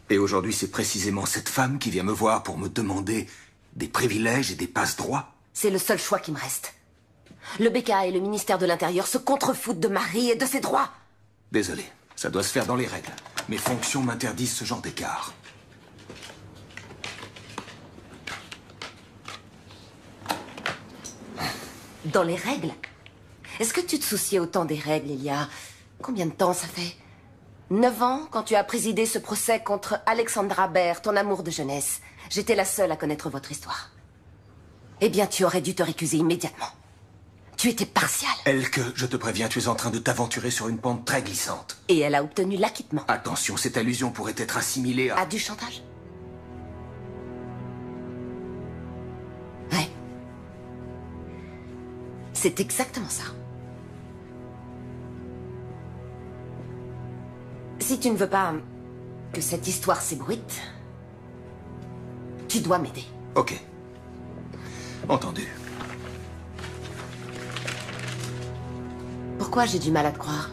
Et aujourd'hui, c'est précisément cette femme qui vient me voir pour me demander des privilèges et des passe-droits. C'est le seul choix qui me reste. Le BKA et le ministère de l'Intérieur se contrefoutent de Marie et de ses droits. Désolé, ça doit se faire dans les règles. Mes fonctions m'interdisent ce genre d'écart. Dans les règles? Est-ce que tu te souciais autant des règles il y a... Combien de temps ça fait? 9 ans, quand tu as présidé ce procès contre Alexandra Baer, ton amour de jeunesse. J'étais la seule à connaître votre histoire. Eh bien, tu aurais dû te récuser immédiatement. Tu étais partial. Elke, je te préviens, tu es en train de t'aventurer sur une pente très glissante. Et elle a obtenu l'acquittement. Attention, cette allusion pourrait être assimilée à... À du chantage? Ouais. C'est exactement ça. Si tu ne veux pas que cette histoire s'ébruite, tu dois m'aider. Ok. Entendu. Pourquoi j'ai du mal à te croire?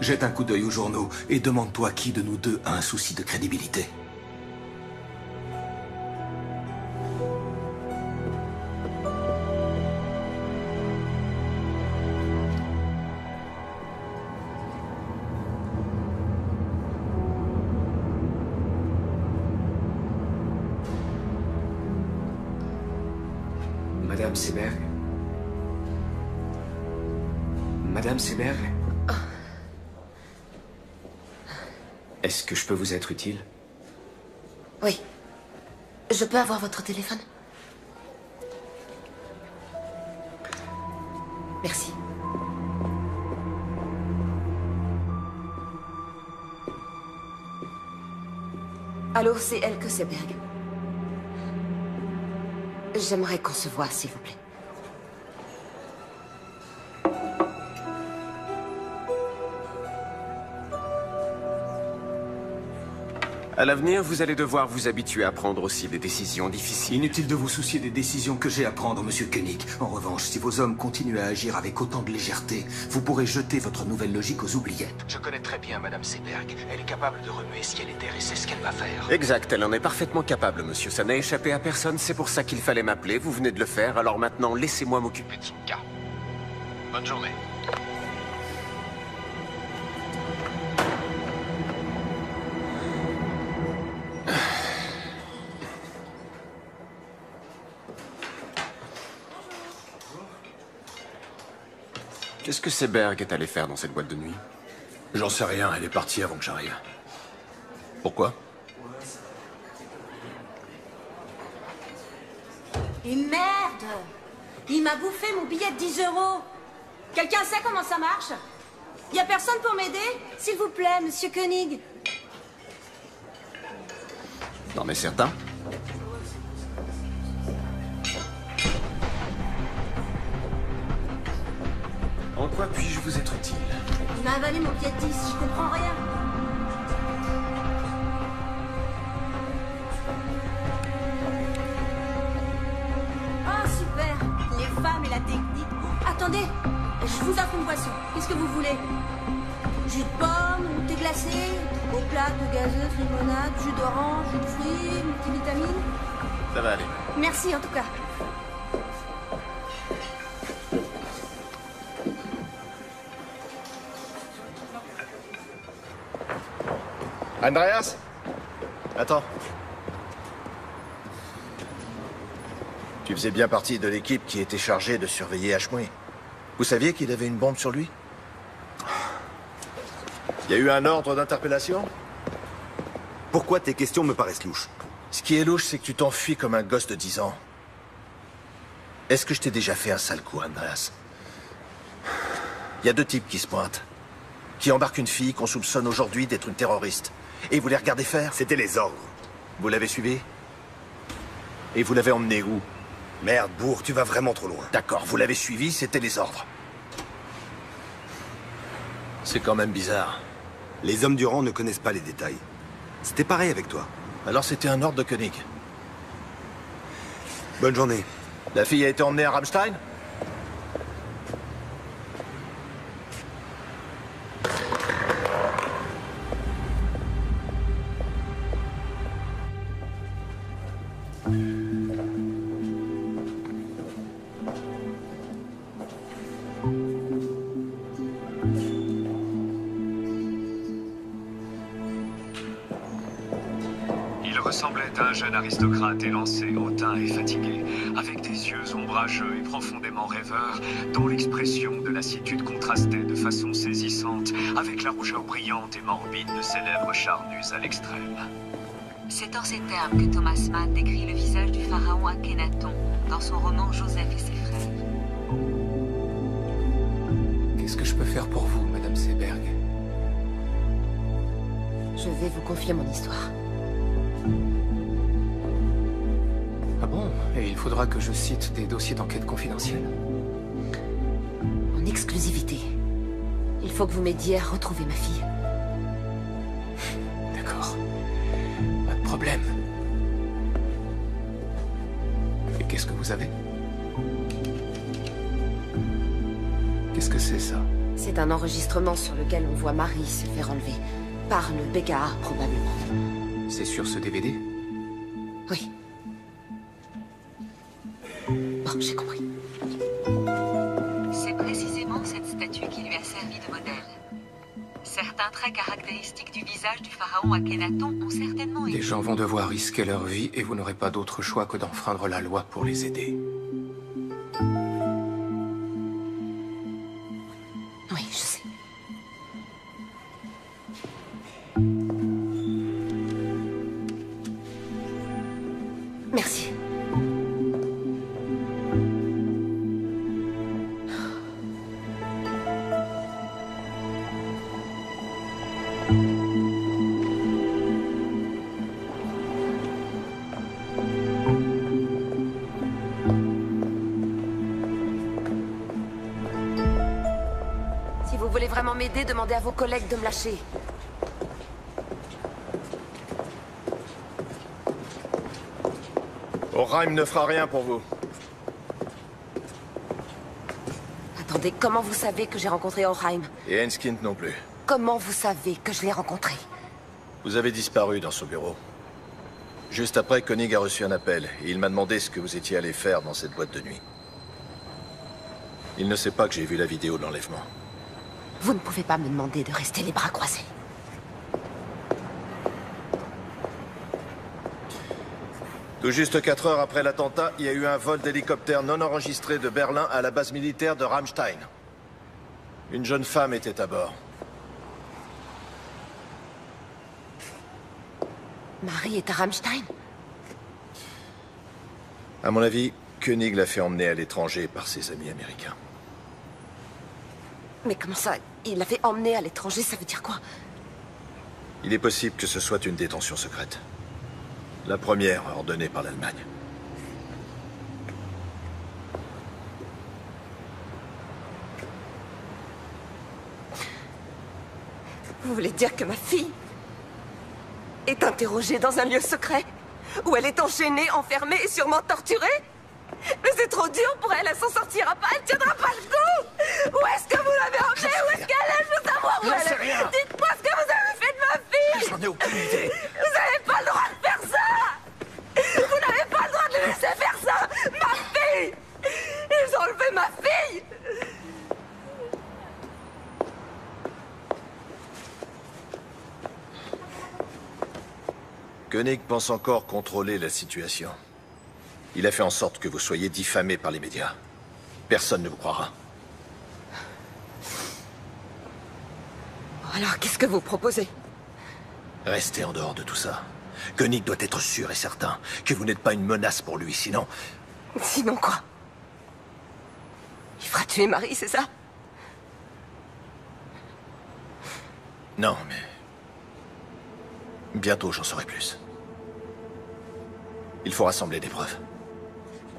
Jette un coup d'œil aux journaux et demande-toi qui de nous deux a un souci de crédibilité. Madame Seberg? Madame Seberg? Est-ce que je peux vous être utile? Oui. Je peux avoir votre téléphone? Merci. Allô, c'est Elke Seberg. J'aimerais qu'on se voie, s'il vous plaît. À l'avenir, vous allez devoir vous habituer à prendre aussi des décisions difficiles. Inutile de vous soucier des décisions que j'ai à prendre, monsieur Koenig. En revanche, si vos hommes continuent à agir avec autant de légèreté, vous pourrez jeter votre nouvelle logique aux oubliettes. Je connais très bien Madame Seberg. Elle est capable de remuer ciel et terre et c'est ce qu'elle va faire. Exact, elle en est parfaitement capable, monsieur. Ça n'a échappé à personne, c'est pour ça qu'il fallait m'appeler. Vous venez de le faire, alors maintenant, laissez-moi m'occuper de son cas. Bonne journée. Qu'est-ce que Seberg est allé faire dans cette boîte de nuit? J'en sais rien, elle est partie avant que j'arrive. Pourquoi? Et merde! Il m'a bouffé mon billet de 10 €. Quelqu'un sait comment ça marche? Y a personne pour m'aider? S'il vous plaît, monsieur Koenig. Non mais certain. En quoi puis-je vous être utile? Il m'a avalé mon billet de 10, je comprends rien. Oh, super! Les femmes et la technique. Attendez, je vous offre une boisson. Qu'est-ce que vous voulez? Jus de pomme, ou thé glacé, eau plate, eau gazeuse, limonade, jus d'orange, jus de fruits, multivitamines. Ça va aller. Merci en tout cas. Andreas? Attends. Tu faisais bien partie de l'équipe qui était chargée de surveiller Ashmui. Vous saviez qu'il avait une bombe sur lui? Il y a eu un ordre d'interpellation? Pourquoi tes questions me paraissent louches? Ce qui est louche, c'est que tu t'enfuis comme un gosse de 10 ans. Est-ce que je t'ai déjà fait un sale coup, Andreas? Il y a 2 types qui se pointent. Qui embarquent une fille qu'on soupçonne aujourd'hui d'être une terroriste. Et vous les regardez faire? C'était les ordres. Vous l'avez suivi? Et vous l'avez emmené où? Merde, bourre, tu vas vraiment trop loin. D'accord, vous l'avez suivi, c'était les ordres. C'est quand même bizarre. Les hommes du rang ne connaissent pas les détails. C'était pareil avec toi. Alors c'était un ordre de Koenig. Bonne journée. La fille a été emmenée à Rammstein? ressemblait à un jeune aristocrate élancé, hautain et fatigué, avec des yeux ombrageux et profondément rêveurs, dont l'expression de lassitude contrastait de façon saisissante avec la rougeur brillante et morbide de ses lèvres charnues à l'extrême. C'est en ces termes que Thomas Mann décrit le visage du pharaon Akhenaton dans son roman Joseph et ses frères. Qu'est-ce que je peux faire pour vous, Madame Seberg? Je vais vous confier mon histoire. Ah bon? Et il faudra que je cite des dossiers d'enquête confidentiels? En exclusivité. Il faut que vous m'aidiez à retrouver ma fille. D'accord. Pas de problème. Et qu'est-ce que vous avez? Qu'est-ce que c'est, ça? C'est un enregistrement sur lequel on voit Marie se faire enlever. Par le BKA, probablement. C'est sur ce DVD? Oui. Bon, j'ai compris. C'est précisément cette statue qui lui a servi de modèle. Certains traits caractéristiques du visage du pharaon Akhenaton ont certainement été... Les gens vont devoir risquer leur vie et vous n'aurez pas d'autre choix que d'enfreindre la loi pour les aider. Oui, je sais. Merci. Si vous voulez vraiment m'aider, demandez à vos collègues de me lâcher. Orheim ne fera rien pour vous. Attendez, comment vous savez que j'ai rencontré Orheim? Et Enskind non plus. Comment vous savez que je l'ai rencontré? Vous avez disparu dans son bureau. Juste après, Koenig a reçu un appel, et il m'a demandé ce que vous étiez allé faire dans cette boîte de nuit. Il ne sait pas que j'ai vu la vidéo de l'enlèvement. Vous ne pouvez pas me demander de rester les bras croisés. Tout juste 4 heures après l'attentat, il y a eu un vol d'hélicoptère non enregistré de Berlin à la base militaire de Ramstein. Une jeune femme était à bord. Marie est à Ramstein? À mon avis, Koenig l'a fait emmener à l'étranger par ses amis américains. Mais comment ça? Il l'a fait emmener à l'étranger, ça veut dire quoi? Il est possible que ce soit une détention secrète. La première ordonnée par l'Allemagne. Vous voulez dire que ma fille est interrogée dans un lieu secret? Où elle est enchaînée, enfermée et sûrement torturée? Mais c'est trop dur pour elle, elle s'en sortira pas, elle tiendra pas le coup! Où est-ce que vous l'avez emmenée? Où est-ce qu'elle est? Je veux savoir où elle est! Dites-moi ce que vous avez fait de ma fille! J'en ai aucune idée! Vous n'avez pas le droit de faire ça! Vous n'avez pas le droit de le laisser faire ça! Ma fille! Ils ont enlevé ma fille! Koenig pense encore contrôler la situation. Il a fait en sorte que vous soyez diffamés par les médias. Personne ne vous croira. Alors, qu'est-ce que vous proposez? Restez en dehors de tout ça. Koenig doit être sûr et certain que vous n'êtes pas une menace pour lui, sinon... Sinon quoi? Il fera tuer Marie, c'est ça? Non, mais... Bientôt, j'en saurai plus. Il faut rassembler des preuves.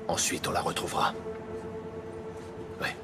Ensuite, on la retrouvera. Ouais.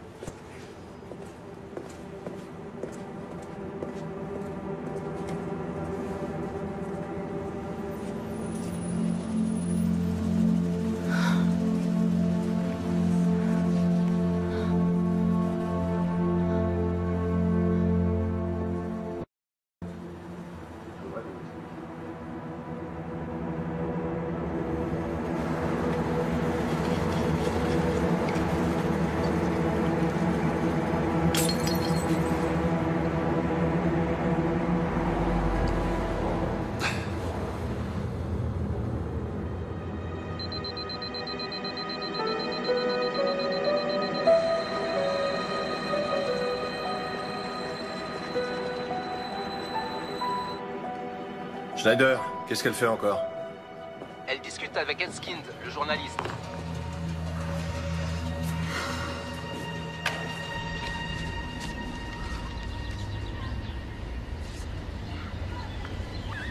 Schneider, qu'est-ce qu'elle fait encore? Elle discute avec Enskind, le journaliste.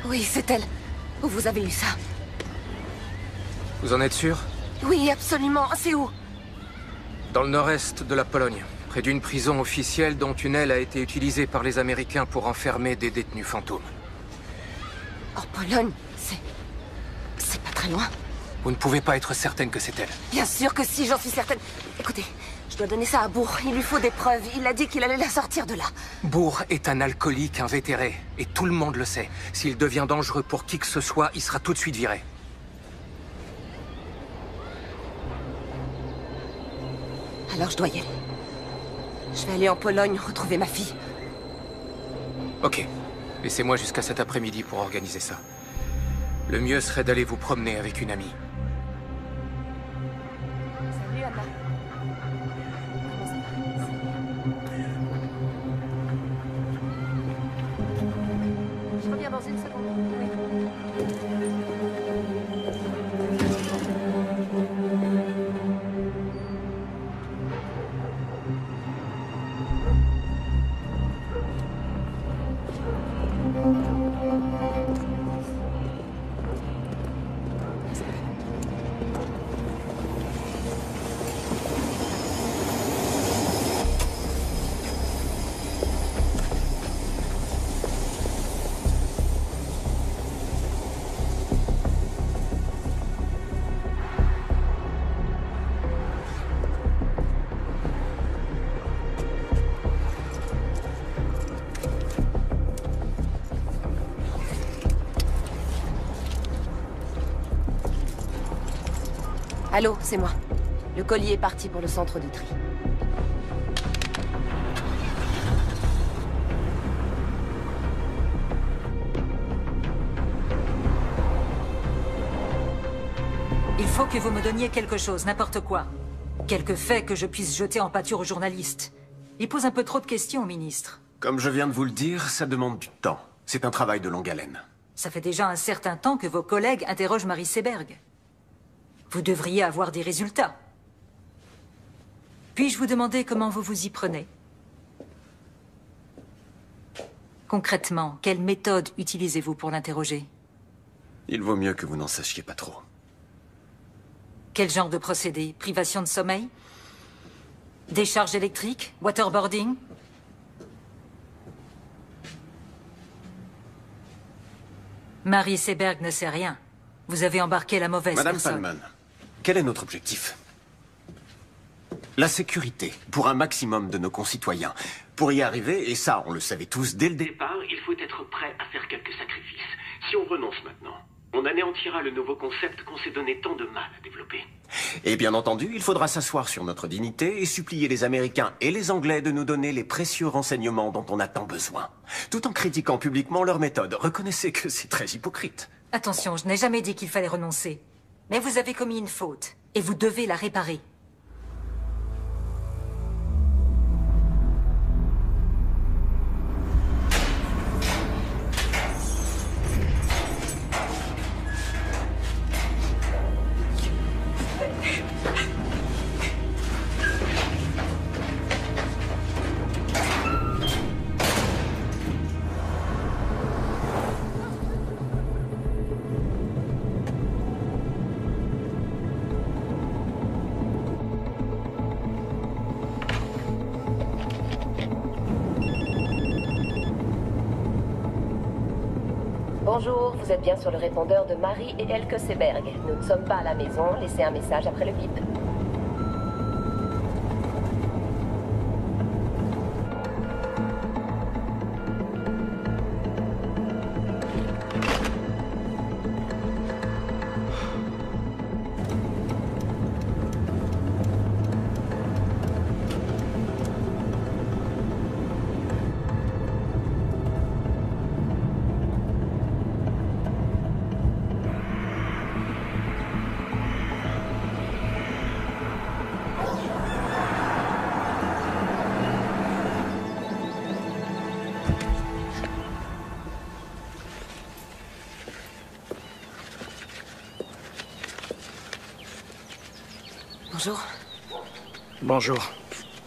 Oui, c'est elle. Où vous avez eu ça? Vous en êtes sûr? Oui, absolument. C'est où? Dans le nord-est de la Pologne, près d'une prison officielle dont une aile a été utilisée par les Américains pour enfermer des détenus fantômes. En Pologne? C'est pas très loin. Vous ne pouvez pas être certaine que c'est elle. Bien sûr que si, j'en suis certaine. Écoutez, je dois donner ça à Bourg. Il lui faut des preuves. Il a dit qu'il allait la sortir de là. Bourg est un alcoolique invétéré, et tout le monde le sait. S'il devient dangereux pour qui que ce soit, il sera tout de suite viré. Alors je dois y aller. Je vais aller en Pologne retrouver ma fille. Ok. Laissez-moi jusqu'à cet après-midi pour organiser ça. Le mieux serait d'aller vous promener avec une amie. Salut, Anna. Je reviens dans une seconde. Allô, c'est moi. Le colis est parti pour le centre de tri. Il faut que vous me donniez quelque chose, n'importe quoi. Quelques faits que je puisse jeter en pâture aux journalistes. Il pose un peu trop de questions, ministre. Comme je viens de vous le dire, ça demande du temps. C'est un travail de longue haleine. Ça fait déjà un certain temps que vos collègues interrogent Marie Seberg. Vous devriez avoir des résultats. Puis-je vous demander comment vous vous y prenez? Concrètement, quelle méthode utilisez-vous pour l'interroger? Il vaut mieux que vous n'en sachiez pas trop. Quel genre de procédé? Privation de sommeil? Décharge électrique? Waterboarding? Marie Seberg ne sait rien. Vous avez embarqué la mauvaise personne. Madame Palman, quel est notre objectif? La sécurité, pour un maximum de nos concitoyens. Pour y arriver, et ça, on le savait tous dès le départ, Il faut être prêt à faire quelques sacrifices. Si on renonce maintenant, on anéantira le nouveau concept qu'on s'est donné tant de mal à développer. Et bien entendu, il faudra s'asseoir sur notre dignité et supplier les Américains et les Anglais de nous donner les précieux renseignements dont on a tant besoin. Tout en critiquant publiquement leur méthode. Reconnaissez que c'est très hypocrite. Attention, je n'ai jamais dit qu'il fallait renoncer. Mais vous avez commis une faute, et vous devez la réparer. Bonjour, vous êtes bien sur le répondeur de Marie et Elke Seberg. Nous ne sommes pas à la maison, laissez un message après le bip. Bonjour. Bonjour.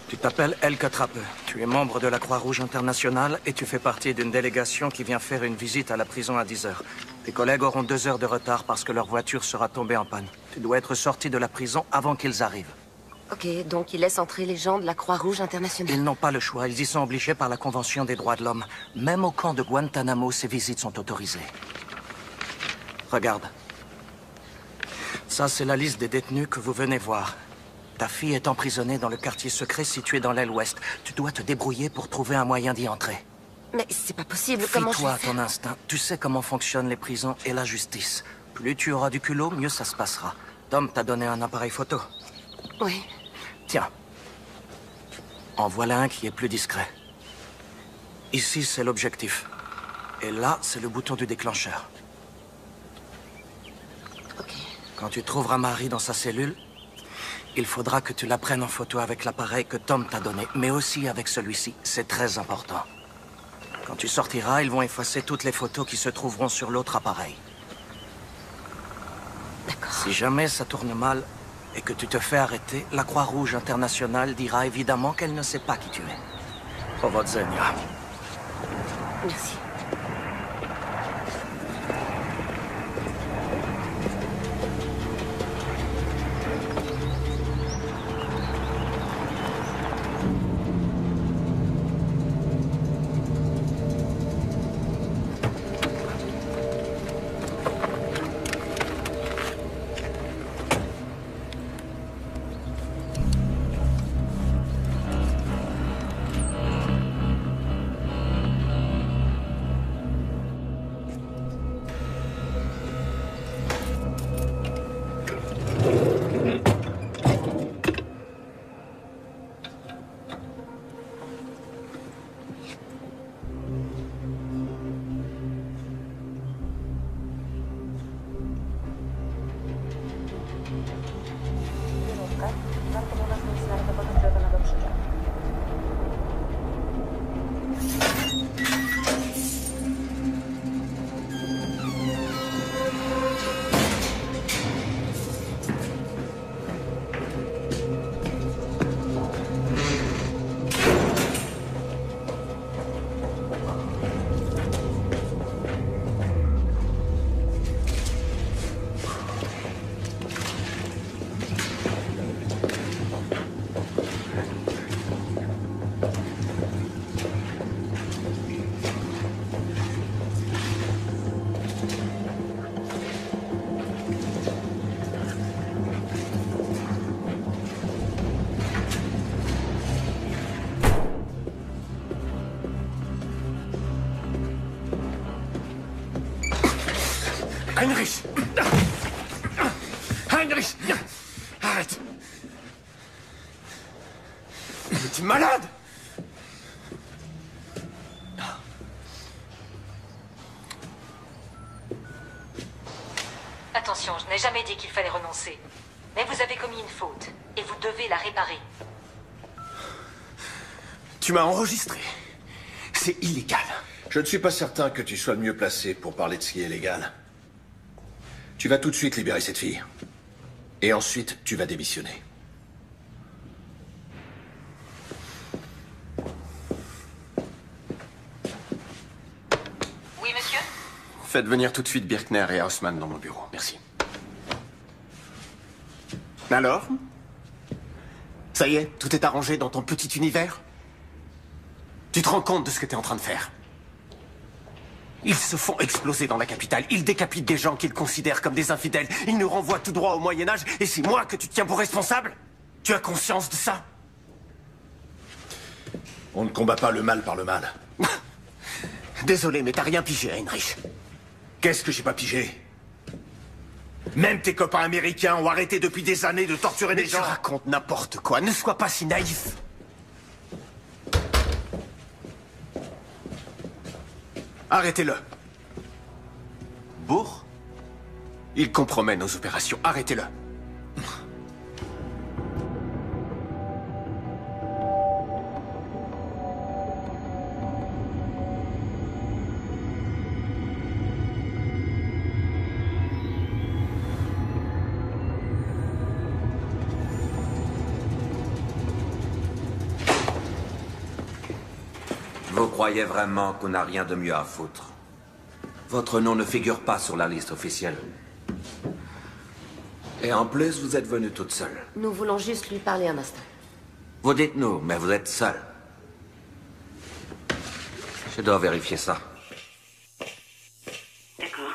Tu t'appelles Elke Trappe. Tu es membre de la Croix-Rouge internationale et tu fais partie d'une délégation qui vient faire une visite à la prison à 10 heures. Tes collègues auront 2 heures de retard parce que leur voiture sera tombée en panne. Tu dois être sorti de la prison avant qu'ils arrivent. Ok, donc ils laissent entrer les gens de la Croix-Rouge internationale. Ils n'ont pas le choix. Ils y sont obligés par la Convention des droits de l'homme. Même au camp de Guantanamo, ces visites sont autorisées. Regarde. Ça, c'est la liste des détenus que vous venez voir. Ta fille est emprisonnée dans le quartier secret situé dans l'aile ouest. Tu dois te débrouiller pour trouver un moyen d'y entrer. Mais c'est pas possible, comment je Fie-toi vais à ton instinct. Tu sais comment fonctionnent les prisons et la justice. Plus tu auras du culot, mieux ça se passera. Tom t'a donné un appareil photo. Oui. Tiens. En voilà un qui est plus discret. Ici, c'est l'objectif. Et là, c'est le bouton du déclencheur. Ok. Quand tu trouveras Marie dans sa cellule, il faudra que tu la prennes en photo avec l'appareil que Tom t'a donné, mais aussi avec celui-ci. C'est très important. Quand tu sortiras, ils vont effacer toutes les photos qui se trouveront sur l'autre appareil. D'accord. Si jamais ça tourne mal et que tu te fais arrêter, la Croix-Rouge internationale dira évidemment qu'elle ne sait pas qui tu es. Powodzenia. Merci. Heinrich! Heinrich! Arrête! Mais tu es malade! Attention, je n'ai jamais dit qu'il fallait renoncer. Mais vous avez commis une faute, et vous devez la réparer. Tu m'as enregistré. C'est illégal. Je ne suis pas certain que tu sois le mieux placé pour parler de ce qui est légal. Tu vas tout de suite libérer cette fille. Et ensuite, tu vas démissionner. Oui, monsieur? Faites venir tout de suite Birkner et Haussmann dans mon bureau. Merci. Alors? Ça y est, tout est arrangé dans ton petit univers? Tu te rends compte de ce que tu es en train de faire? Ils se font exploser dans la capitale. Ils décapitent des gens qu'ils considèrent comme des infidèles. Ils nous renvoient tout droit au Moyen-Âge. Et c'est moi que tu tiens pour responsable? Tu as conscience de ça? On ne combat pas le mal par le mal. Désolé, mais t'as rien pigé, Heinrich. Qu'est-ce que j'ai pas pigé? Même tes copains américains ont arrêté depuis des années de torturer des gens. Tu racontes n'importe quoi. Ne sois pas si naïf. Arrêtez-le. Bourg? Il compromet nos opérations. Arrêtez-le. Vous croyez vraiment qu'on n'a rien de mieux à foutre? Votre nom ne figure pas sur la liste officielle. Et en plus, vous êtes venue toute seule. Nous voulons juste lui parler un instant. Vous dites nous, mais vous êtes seule. Je dois vérifier ça. D'accord.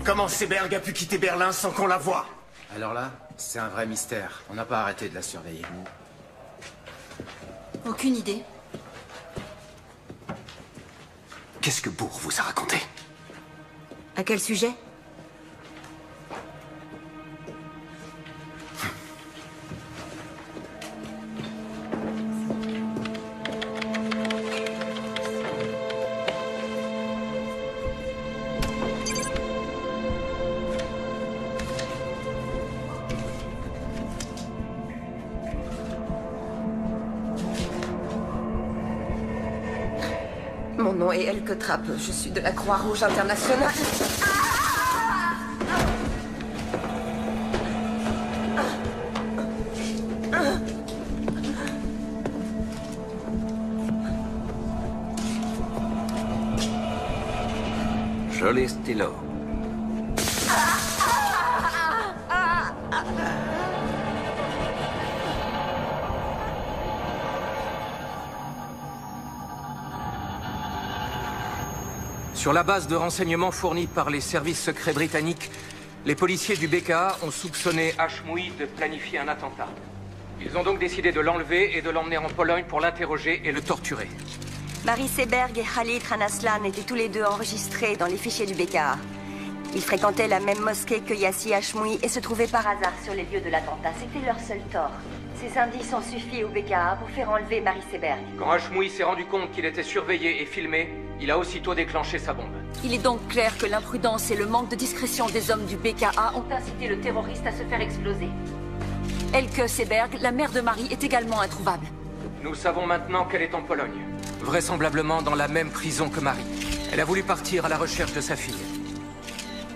Comment Seberg a pu quitter Berlin sans qu'on la voie? Alors là, c'est un vrai mystère. On n'a pas arrêté de la surveiller. Aucune idée. Qu'est-ce que Bourg vous a raconté? À quel sujet? Mon nom est Elke Trapp. Je suis de la Croix-Rouge internationale. Joli stylo. Sur la base de renseignements fournis par les services secrets britanniques, les policiers du BKA ont soupçonné Hashmoui de planifier un attentat. Ils ont donc décidé de l'enlever et de l'emmener en Pologne pour l'interroger et le torturer. Marie Seberg et Khalid Khanaslan étaient tous les deux enregistrés dans les fichiers du BKA. Ils fréquentaient la même mosquée que Yassi Hashmoui et se trouvaient par hasard sur les lieux de l'attentat. C'était leur seul tort. Ces indices ont suffi au BKA pour faire enlever Marie Seberg. Quand Hashmoui s'est rendu compte qu'il était surveillé et filmé, il a aussitôt déclenché sa bombe. Il est donc clair que l'imprudence et le manque de discrétion des hommes du BKA ont incité le terroriste à se faire exploser. Elke Seberg, la mère de Marie, est également introuvable. Nous savons maintenant qu'elle est en Pologne, vraisemblablement dans la même prison que Marie. Elle a voulu partir à la recherche de sa fille.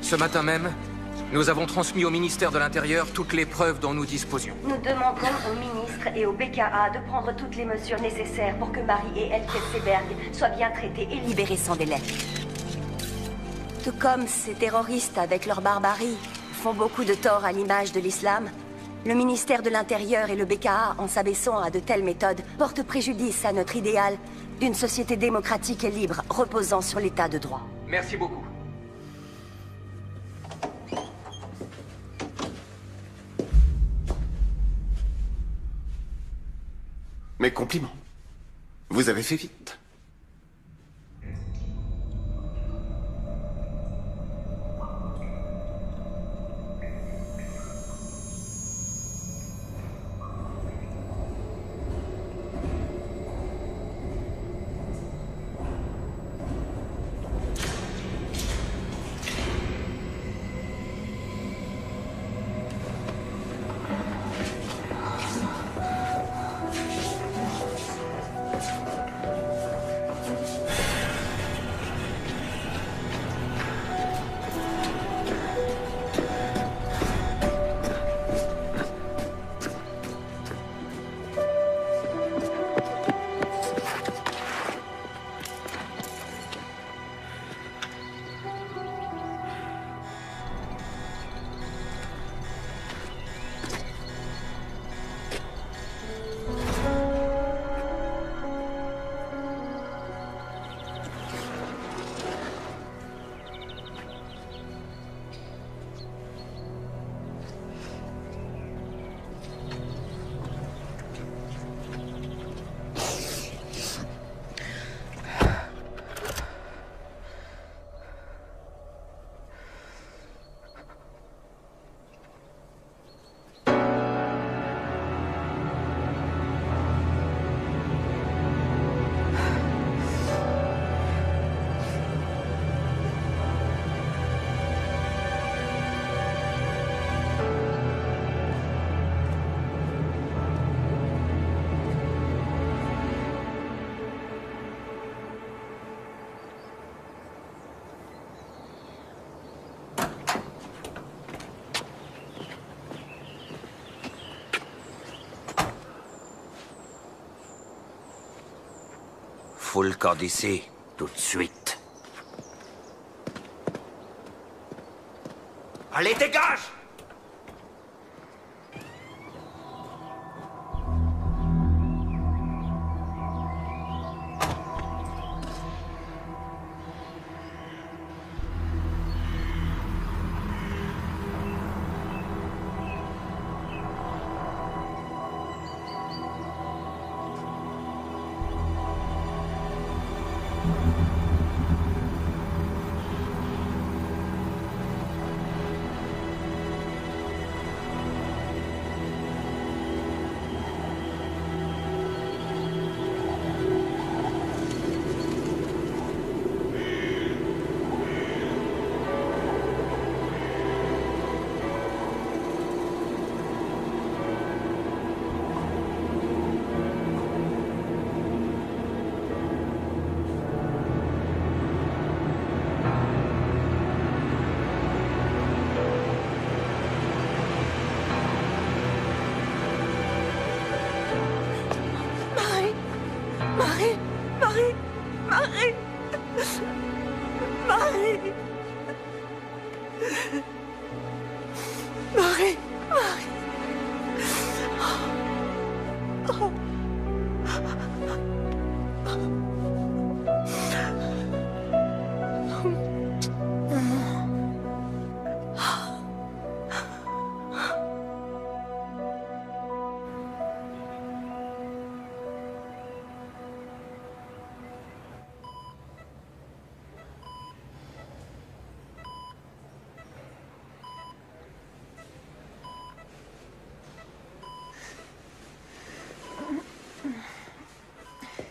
Ce matin même, nous avons transmis au ministère de l'Intérieur toutes les preuves dont nous disposions. Nous demandons au ministre et au BKA de prendre toutes les mesures nécessaires pour que Marie et Elke Seberg soient bien traitées et libérées sans délai. Tout comme ces terroristes, avec leur barbarie, font beaucoup de tort à l'image de l'islam, le ministère de l'Intérieur et le BKA, en s'abaissant à de telles méthodes, portent préjudice à notre idéal d'une société démocratique et libre, reposant sur l'état de droit. Merci beaucoup. Mes compliments. Vous avez fait vite. fout le camp d'ici, tout de suite. Allez, dégage!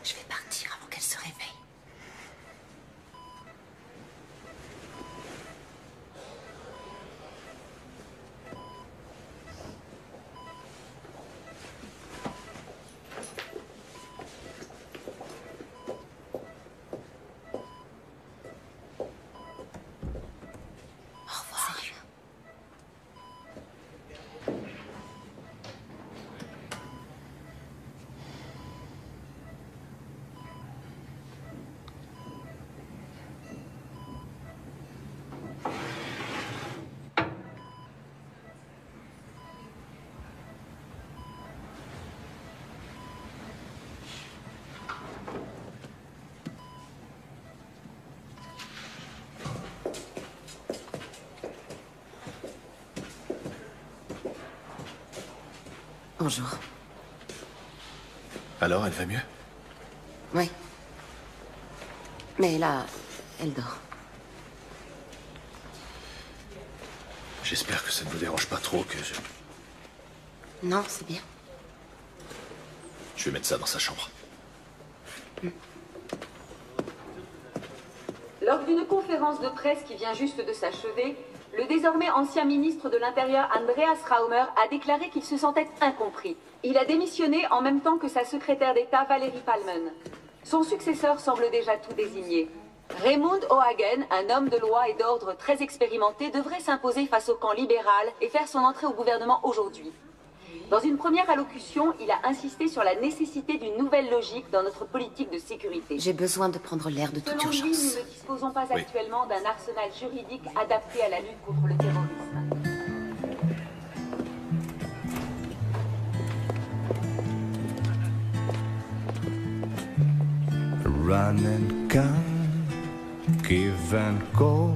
Je vais partir avant qu'elle se réveille. Au revoir. Salut. Bonjour. Alors, elle va mieux? Oui. Mais là, elle dort. J'espère que ça ne vous dérange pas trop que je... Non, c'est bien. Je vais mettre ça dans sa chambre. Lors d'une conférence de presse qui vient juste de s'achever, le désormais ancien ministre de l'Intérieur Andreas Raumer a déclaré qu'il se sentait incompris. Il a démissionné en même temps que sa secrétaire d'État Valérie Palmen. Son successeur semble déjà tout désigné. Raymond O'Hagan, un homme de loi et d'ordre très expérimenté, devrait s'imposer face au camp libéral et faire son entrée au gouvernement aujourd'hui. Dans une première allocution, il a insisté sur la nécessité d'une nouvelle logique dans notre politique de sécurité. J'ai besoin de prendre l'air de toute Selon lui, urgence. nous ne disposons pas actuellement d'un arsenal juridique adapté à la lutte contre le terrorisme. Run and gun, give and go.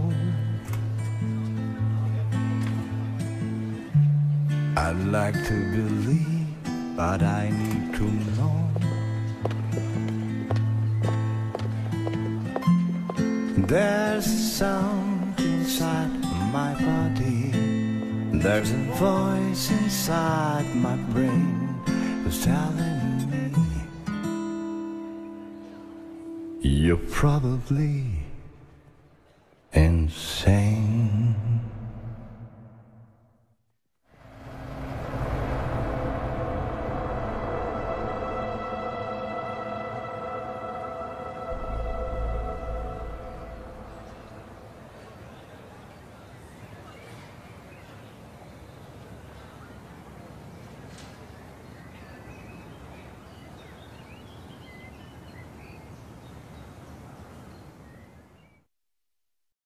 I'd like to believe, but I need to know. There's a sound inside my body. There's a voice inside my brain that's telling me you're probably insane.